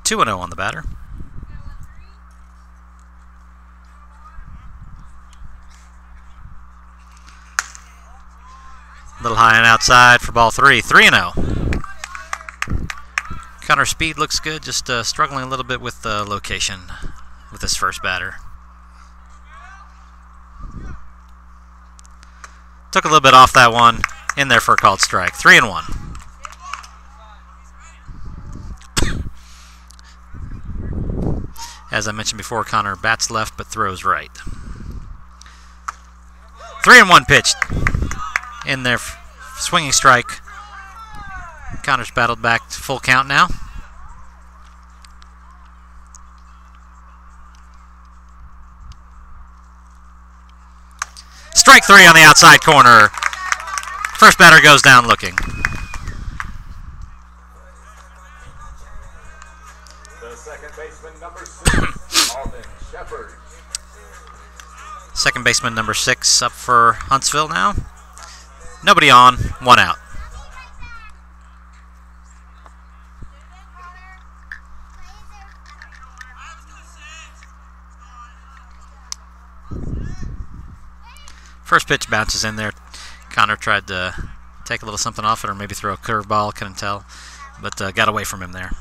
Two and 0 on the batter. A little high and outside for ball 3. 3-0. Connor speed looks good, just struggling a little bit with the location. with his first batter. Took a little bit off that one. In there for a called strike. 3-1. As I mentioned before, Connor bats left but throws right. 3-1 pitched. In there, swinging strike. Connor's battled back to full count now. Strike 3 on the outside corner. First batter goes down looking. The second baseman, number 6, Alden Shepard. Second baseman number 6 up for Huntsville now. Nobody on, 1 out. First pitch bounces in there. Connor tried to take a little something off it or maybe throw a curveball, couldn't tell, but got away from him there.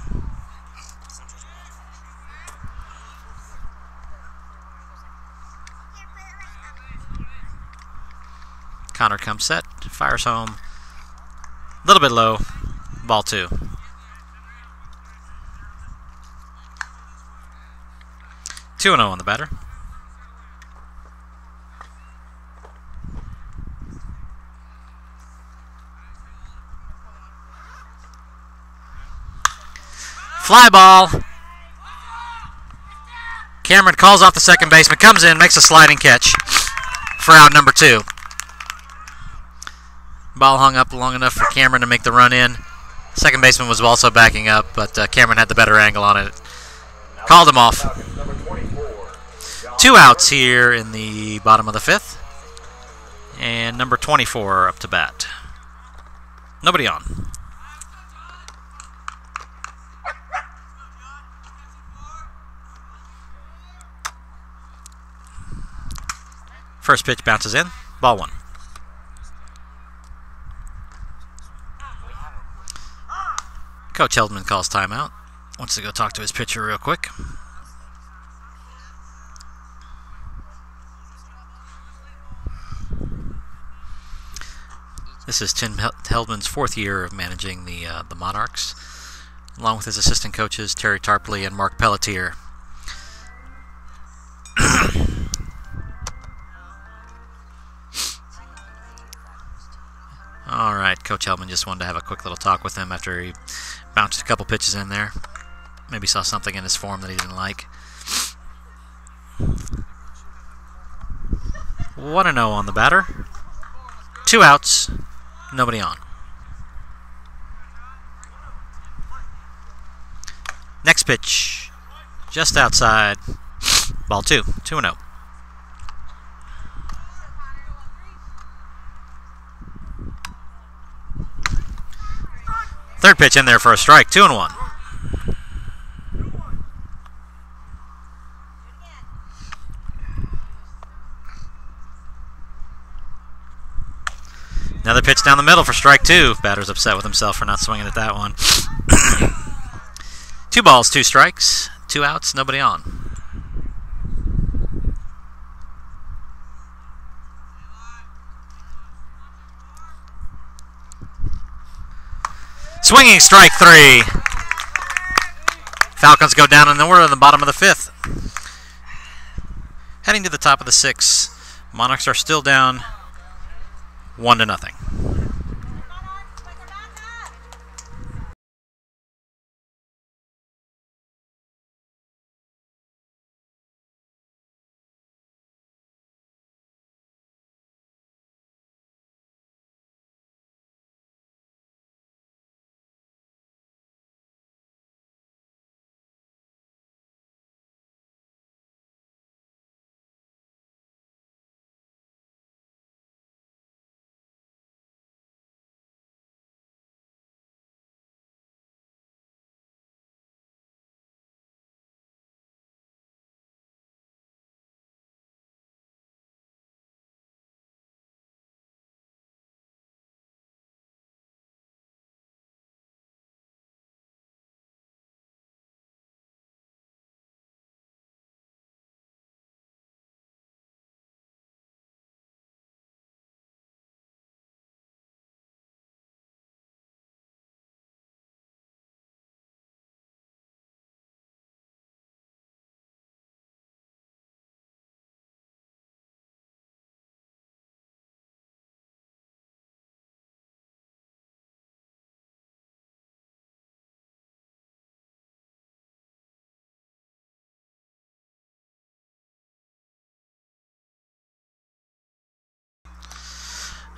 Connor comes set, fires home. A little bit low, ball 2. Two and 0 on the batter. Fly ball. Cameron calls off the second baseman, comes in, makes a sliding catch for out number 2. Ball hung up long enough for Cameron to make the run in. Second baseman was also backing up, but Cameron had the better angle on it. Called him off. 2 outs here in the bottom of the 5th. And number 24 up to bat. Nobody on. First pitch bounces in, ball 1. Coach Heldman calls timeout. Wants to go talk to his pitcher real quick. This is Tim Heldman's 4th year of managing the Monarchs, along with his assistant coaches Terry Tarpley and Mark Pelletier. All right, Coach Heldman just wanted to have a quick little talk with him after he bounced a couple pitches in there. Maybe saw something in his form that he didn't like. 1-0 on the batter. 2 outs, nobody on. Next pitch, just outside, ball 2, 2-0. Third pitch in there for a strike, 2-1. Another pitch down the middle for strike 2. Batter's upset with himself for not swinging at that one. 2 balls, 2 strikes, 2 outs, nobody on. Swinging strike 3. Falcons go down in the order in the bottom of the 5th. Heading to the top of the 6th. Monarchs are still down 1-0.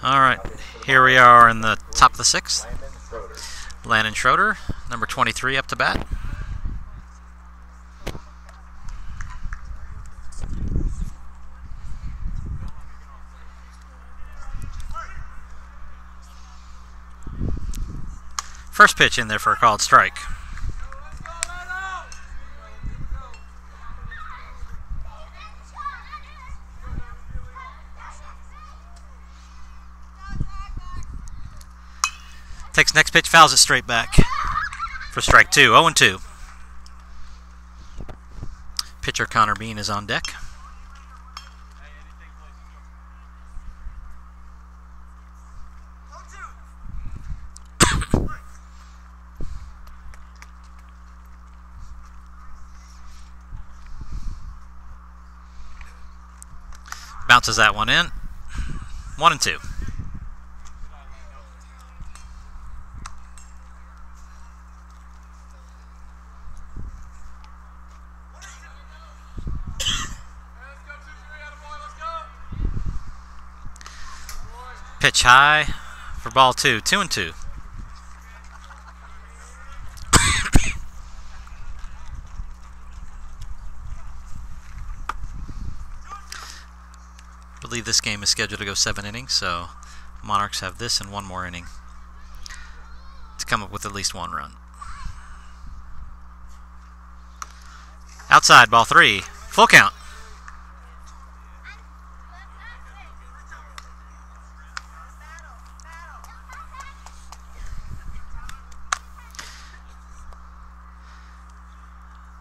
All right, here we are in the top of the sixth. Landon Schroeder. Landon Schroeder, number 23, up to bat. First pitch in there for a called strike. Takes next pitch, fouls it straight back for strike two. 0-2. Pitcher Connor Bean is on deck. Bounces that one in. 1-2. Pitch high for ball two. 2-2. I believe this game is scheduled to go 7 innings, so Monarchs have this and one more inning to come up with at least one run. Outside, ball 3. Full count.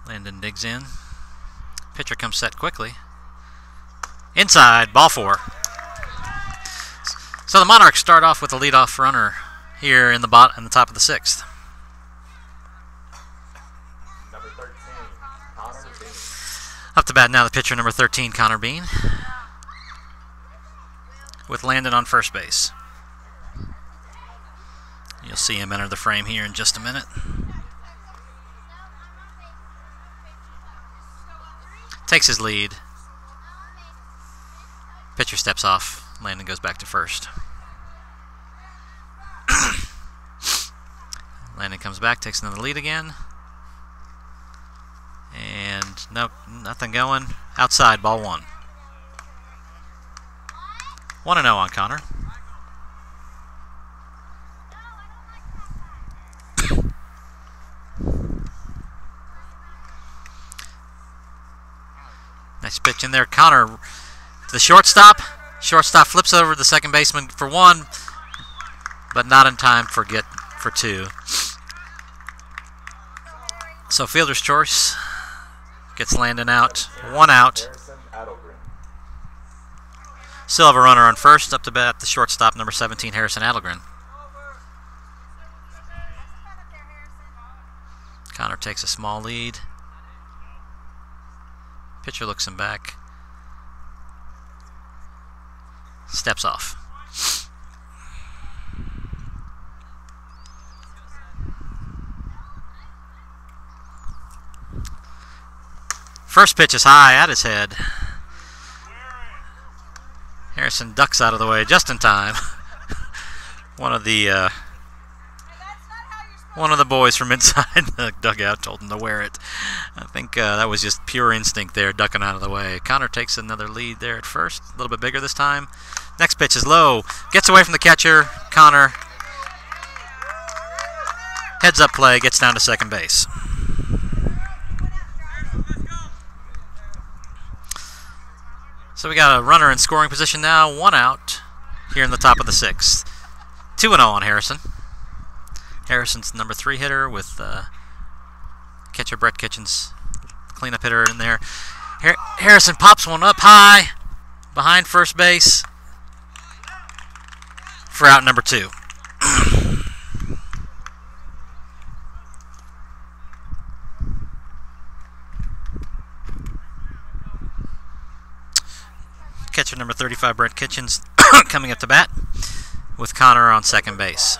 Landon digs in. Pitcher comes set quickly. Inside, ball 4. So the Monarchs start off with a leadoff runner here in the top of the 6th. Number 13, Connor Bean. Up to bat now the pitcher number 13, Connor Bean, with Landon on first base. You'll see him enter the frame here in just a minute. Takes his lead. Pitcher steps off. Landon goes back to first. Landon comes back, takes another lead again. And nope, nothing going. Outside, ball 1. 1-0 on Connor. Nice pitch in there. Connor to the shortstop. Shortstop flips over to the second baseman for 1, but not in time for 2. So fielder's choice gets Landon out. 1 out. Still have a runner on first. Up to bat the shortstop, number 17, Harrison Adelgren. Connor takes a small lead. Pitcher looks him back. Steps off. First pitch is high at his head. Harrison ducks out of the way just in time. One of the boys from inside the dugout told him to wear it. I think that was just pure instinct there, ducking out of the way. Connor takes another lead there at first, a little bit bigger this time. Next pitch is low, gets away from the catcher. Connor heads up play, gets down to second base. So we got a runner in scoring position now, 1 out here in the top of the 6th. 2-0 on Harrison. Harrison's number 3 hitter with catcher Brett Kitchens, cleanup hitter in there. Harrison pops one up high behind first base for out number 2. Catcher number 35, Brett Kitchens, coming up to bat with Connor on second base.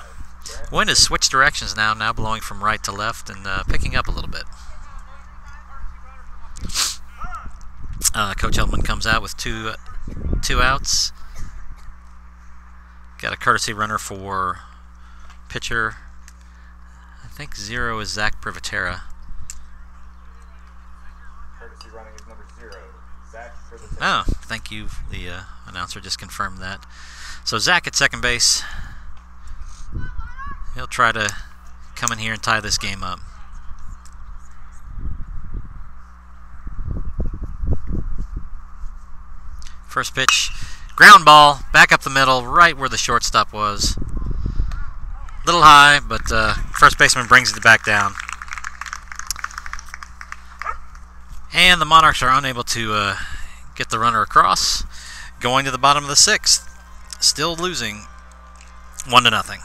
Wind has switched directions now blowing from right to left and picking up a little bit. Coach Eldman comes out with two outs. Got a courtesy runner for pitcher. I think 0 is Zach Privatera. Courtesy running is number 0, Zach Privatera. Oh, thank you. The announcer just confirmed that. So Zach at second base. He'll try to come in here and tie this game up. First pitch, ground ball, back up the middle, right where the shortstop was. Little high, but first baseman brings it back down. And the Monarchs are unable to get the runner across. Going to the bottom of the 6th, still losing 1-0.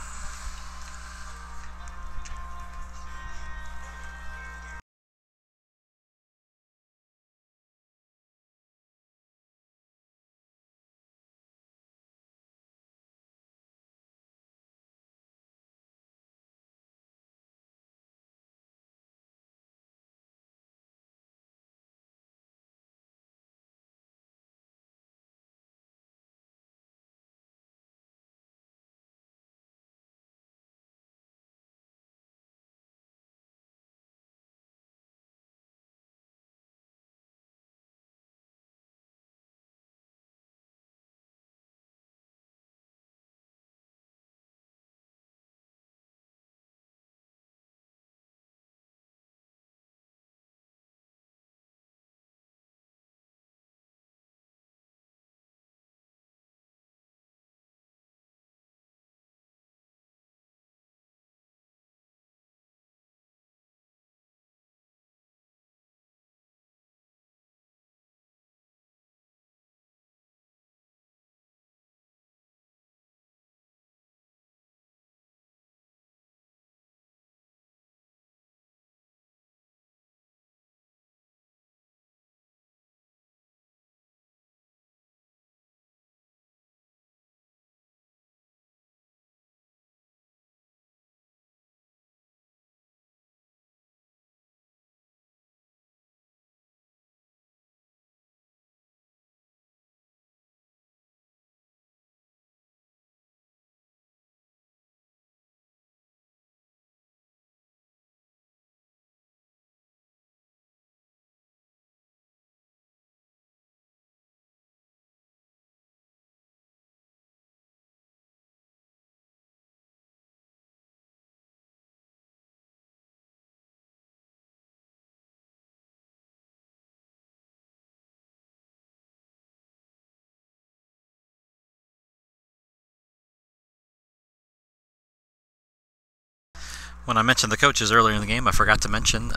When I mentioned the coaches earlier in the game, I forgot to mention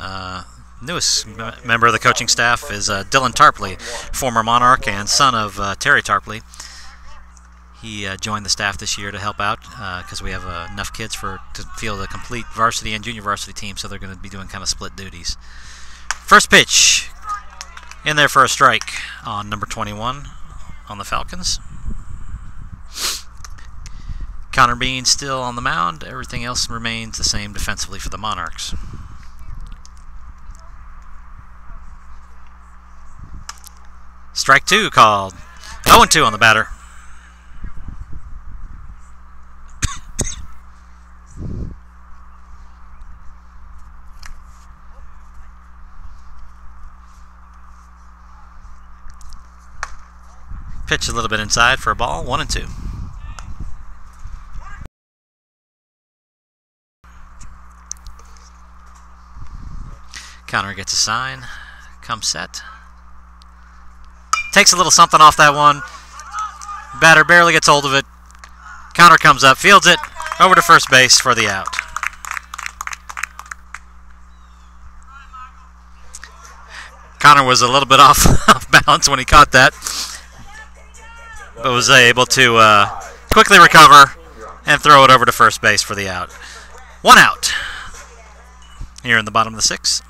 newest member of the coaching staff is Dylan Tarpley, former Monarch and son of Terry Tarpley. He joined the staff this year to help out because we have enough kids to field a complete varsity and junior varsity team, so they're going to be doing kind of split duties. First pitch in there for a strike on number 21 on the Falcons. Connor Bean still on the mound. Everything else remains the same defensively for the Monarchs. Strike 2 called. 0-2 on the batter. Pitch a little bit inside for a ball. 1-2. Connor gets a sign, comes set. Takes a little something off that one. Batter barely gets hold of it. Connor comes up, fields it, over to first base for the out. Connor was a little bit off balance when he caught that, but was able to quickly recover and throw it over to first base for the out. 1 out here in the bottom of the 6th.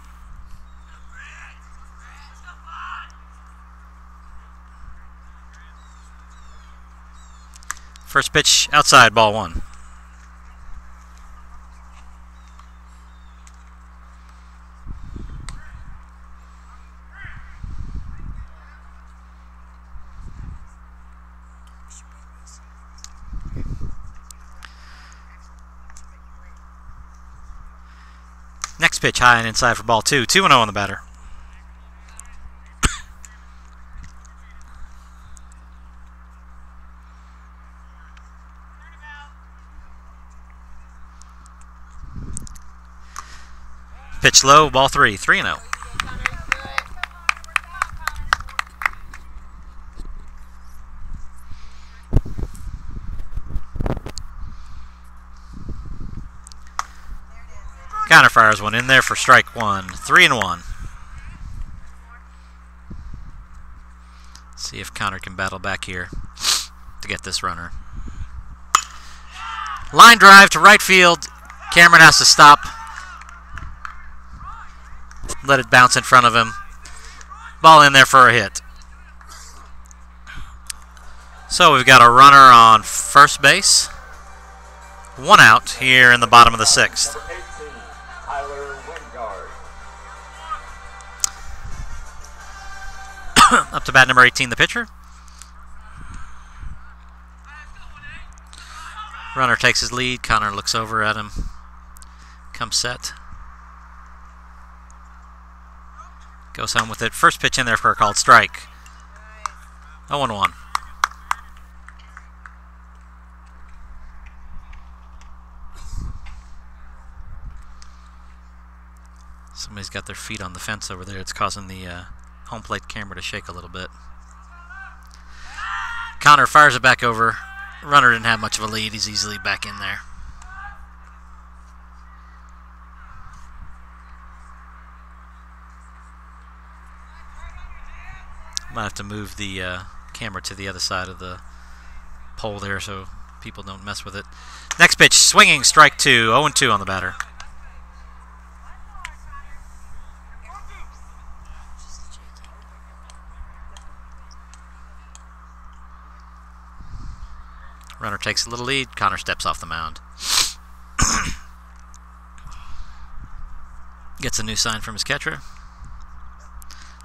First pitch outside, ball 1. Next pitch high and inside for ball 2. 2-0 on the batter. Pitch low, ball 3. 3-0. Connor fires one in there for strike 1. 3-1. See if Connor can battle back here to get this runner. Line drive to right field. Cameron has to stop. Let it bounce in front of him. Ball in there for a hit. So we've got a runner on first base. 1 out here in the bottom of the 6th. Up to bat number 18, the pitcher. Runner takes his lead. Connor looks over at him. Comes set. Goes home with it. First pitch in there for a called strike. 0-1. Somebody's got their feet on the fence over there. It's causing the home plate camera to shake a little bit. Connor fires it back over. Runner didn't have much of a lead. He's easily back in there. Might have to move the camera to the other side of the pole there so people don't mess with it. Next pitch, swinging, strike 2. 0-2 on the batter. Runner takes a little lead. Connor steps off the mound. Gets a new sign from his catcher.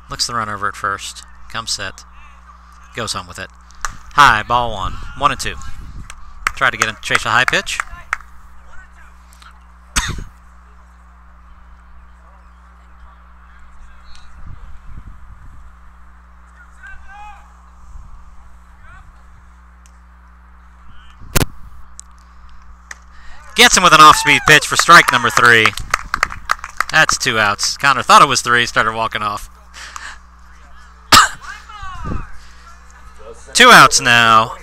Looks the runner over at first. Comes set. Goes home with it. High, ball 1. 1-2. Try to get him to chase a high pitch. Gets him with an off-speed pitch for strike number 3. That's 2 outs. Connor thought it was 3, started walking off. 2 outs now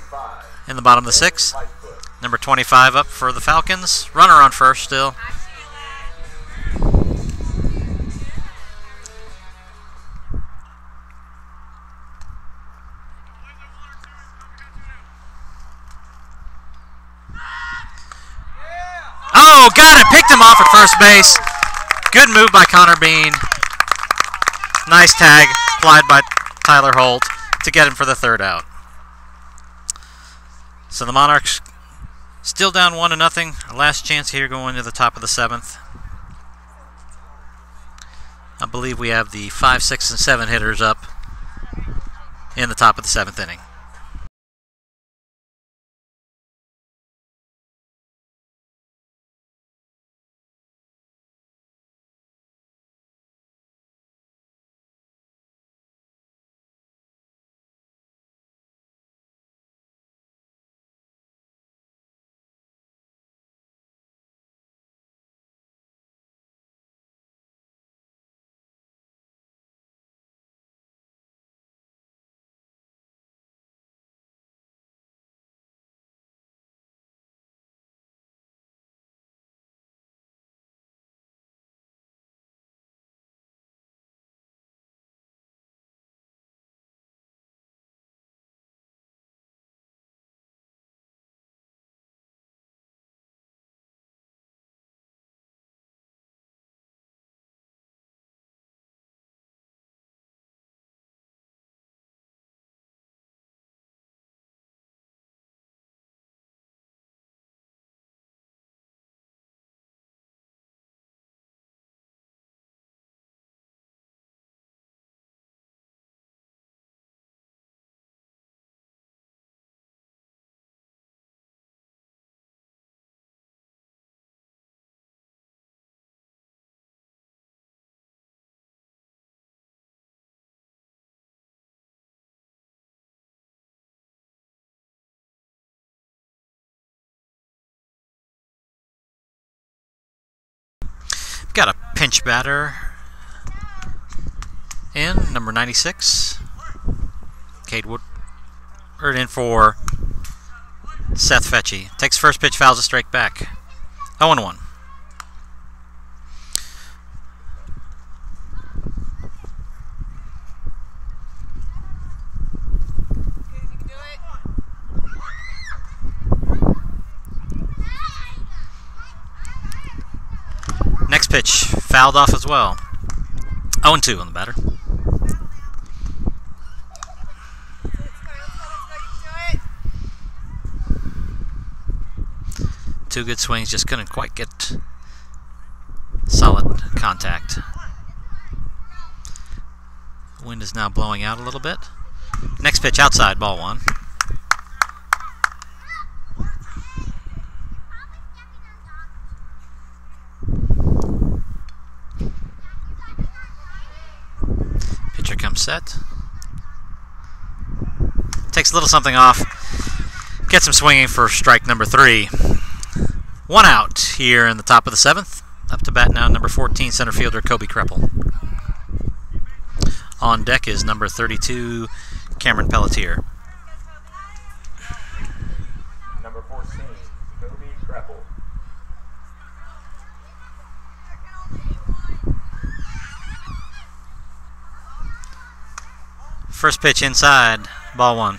in the bottom of the 6th. Number 25 up for the Falcons. Runner on first still. Oh, got it. Picked him off at first base. Good move by Connor Bean. Nice tag applied by Tyler Holt to get him for the 3rd out. So the Monarchs still down 1-0. Last chance here going to the top of the 7th. I believe we have the 5, 6, and 7 hitters up in the top of the 7th inning. Got a pinch batter in, number 96. Cade Woodward in for Seth Fetchy. Takes first pitch, fouls a strike back. 0-1. Next pitch, fouled off as well. 0-2 on the batter. Two good swings, just couldn't quite get solid contact. Wind is now blowing out a little bit. Next pitch outside, ball one. Pitcher comes set. Takes a little something off. Gets him swinging for strike number 3. One out here in the top of the 7th. Up to bat now, number 14, center fielder Kobe Kreppel. On deck is number 32, Cameron Pelletier. Number 14, Kobe Kreppel. First pitch inside, ball one.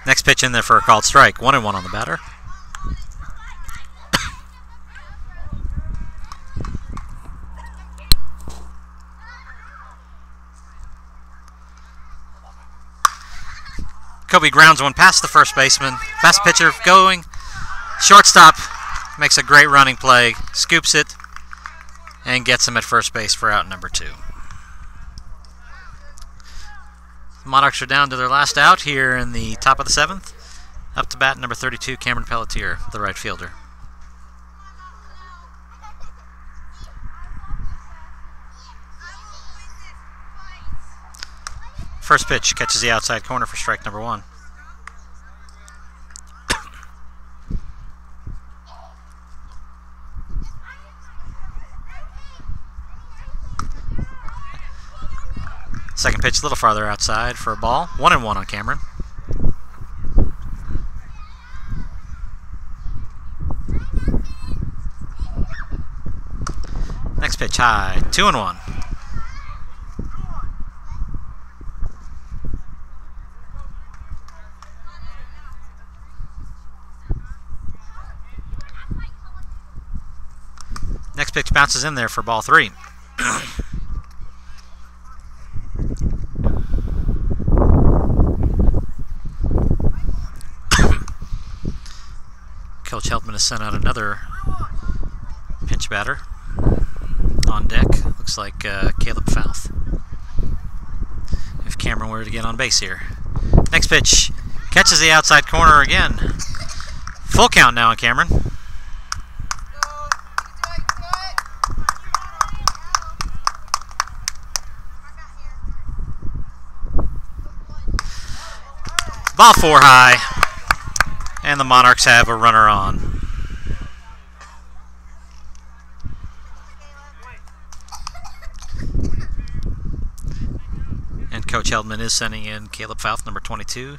Next pitch in there for a called strike. 1-1 on the batter. Kobe grounds one past the first baseman. Fast pitcher going. Shortstop makes a great running play. Scoops it and gets him at first base for out number 2. Monarchs are down to their last out here in the top of the 7th. Up to bat number 32, Cameron Pelletier, the right fielder. First pitch catches the outside corner for strike number 1. Second pitch a little farther outside for a ball. 1-1 on Cameron. Next pitch high. 2-1. Next pitch bounces in there for ball 3. Coach Heldman has sent out another pinch batter on deck. Looks like Caleb Fouth. If Cameron were to get on base here. Next pitch catches the outside corner again. Full count now on Cameron. Ball 4 high. And the Monarchs have a runner on. And Coach Heldman is sending in Caleb Fouth, number 22.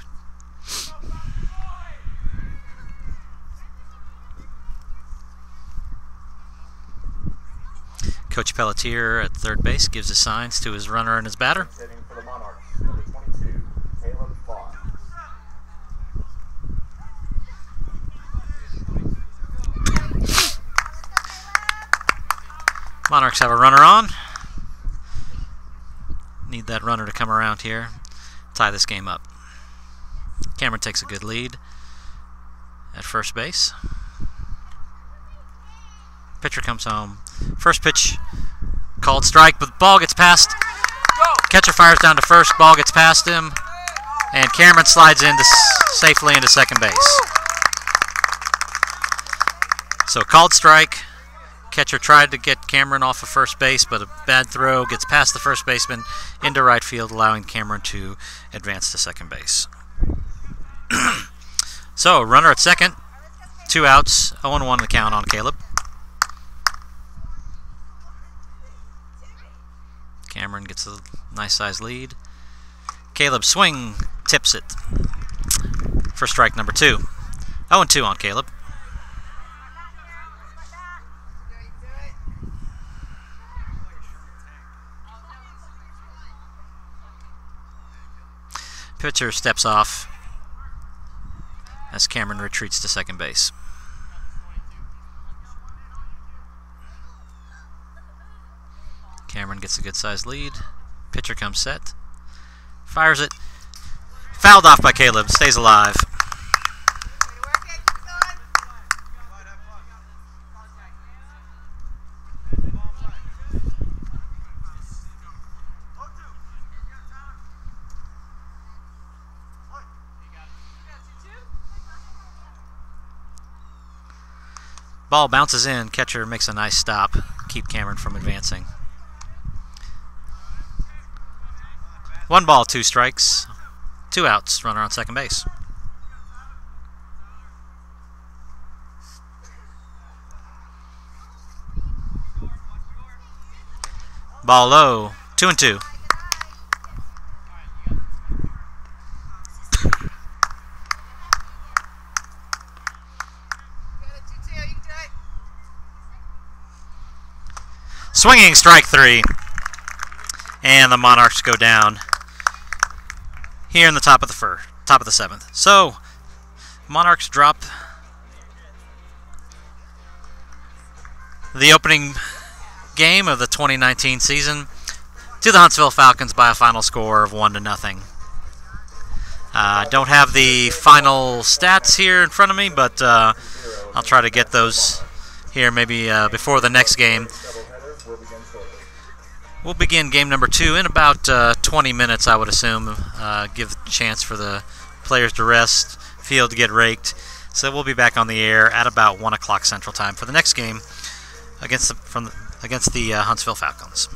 Coach Pelletier at third base gives the signs to his runner and his batter. Hitting for the Monarchs, number 22, Caleb Fouth. Monarchs have a runner on. Need that runner to come around here, tie this game up. Cameron takes a good lead at first base. Pitcher comes home. First pitch called strike, but the ball gets past. Catcher fires down to first, ball gets past him, and Cameron slides safely into second base. So called strike, Catcher tried to get Cameron off of first base, but a bad throw gets past the first baseman into right field, allowing Cameron to advance to second base. So, runner at second, 2 outs, 0-1 the count on Caleb. Cameron gets a nice size lead. Caleb swing, tips it for strike number 2. 0-2 on Caleb. Pitcher steps off as Cameron retreats to second base. Cameron gets a good sized lead. Pitcher comes set. Fires it. Fouled off by Caleb. Stays alive. Ball bounces in. Catcher makes a nice stop. Keep Cameron from advancing. 1 ball, 2 strikes. 2 outs. Runner on second base. Ball low. 2-2. Swinging strike 3, and the Monarchs go down here in the top of the 7th. So Monarchs drop the opening game of the 2019 season to the Huntsville Falcons by a final score of 1-0. Don't have the final stats here in front of me, but I'll try to get those here maybe before the next game. We'll begin game number 2 in about 20 minutes, I would assume. Give a chance for the players to rest, field to get raked. So we'll be back on the air at about 1 o'clock Central Time for the next game against the Huntsville Falcons.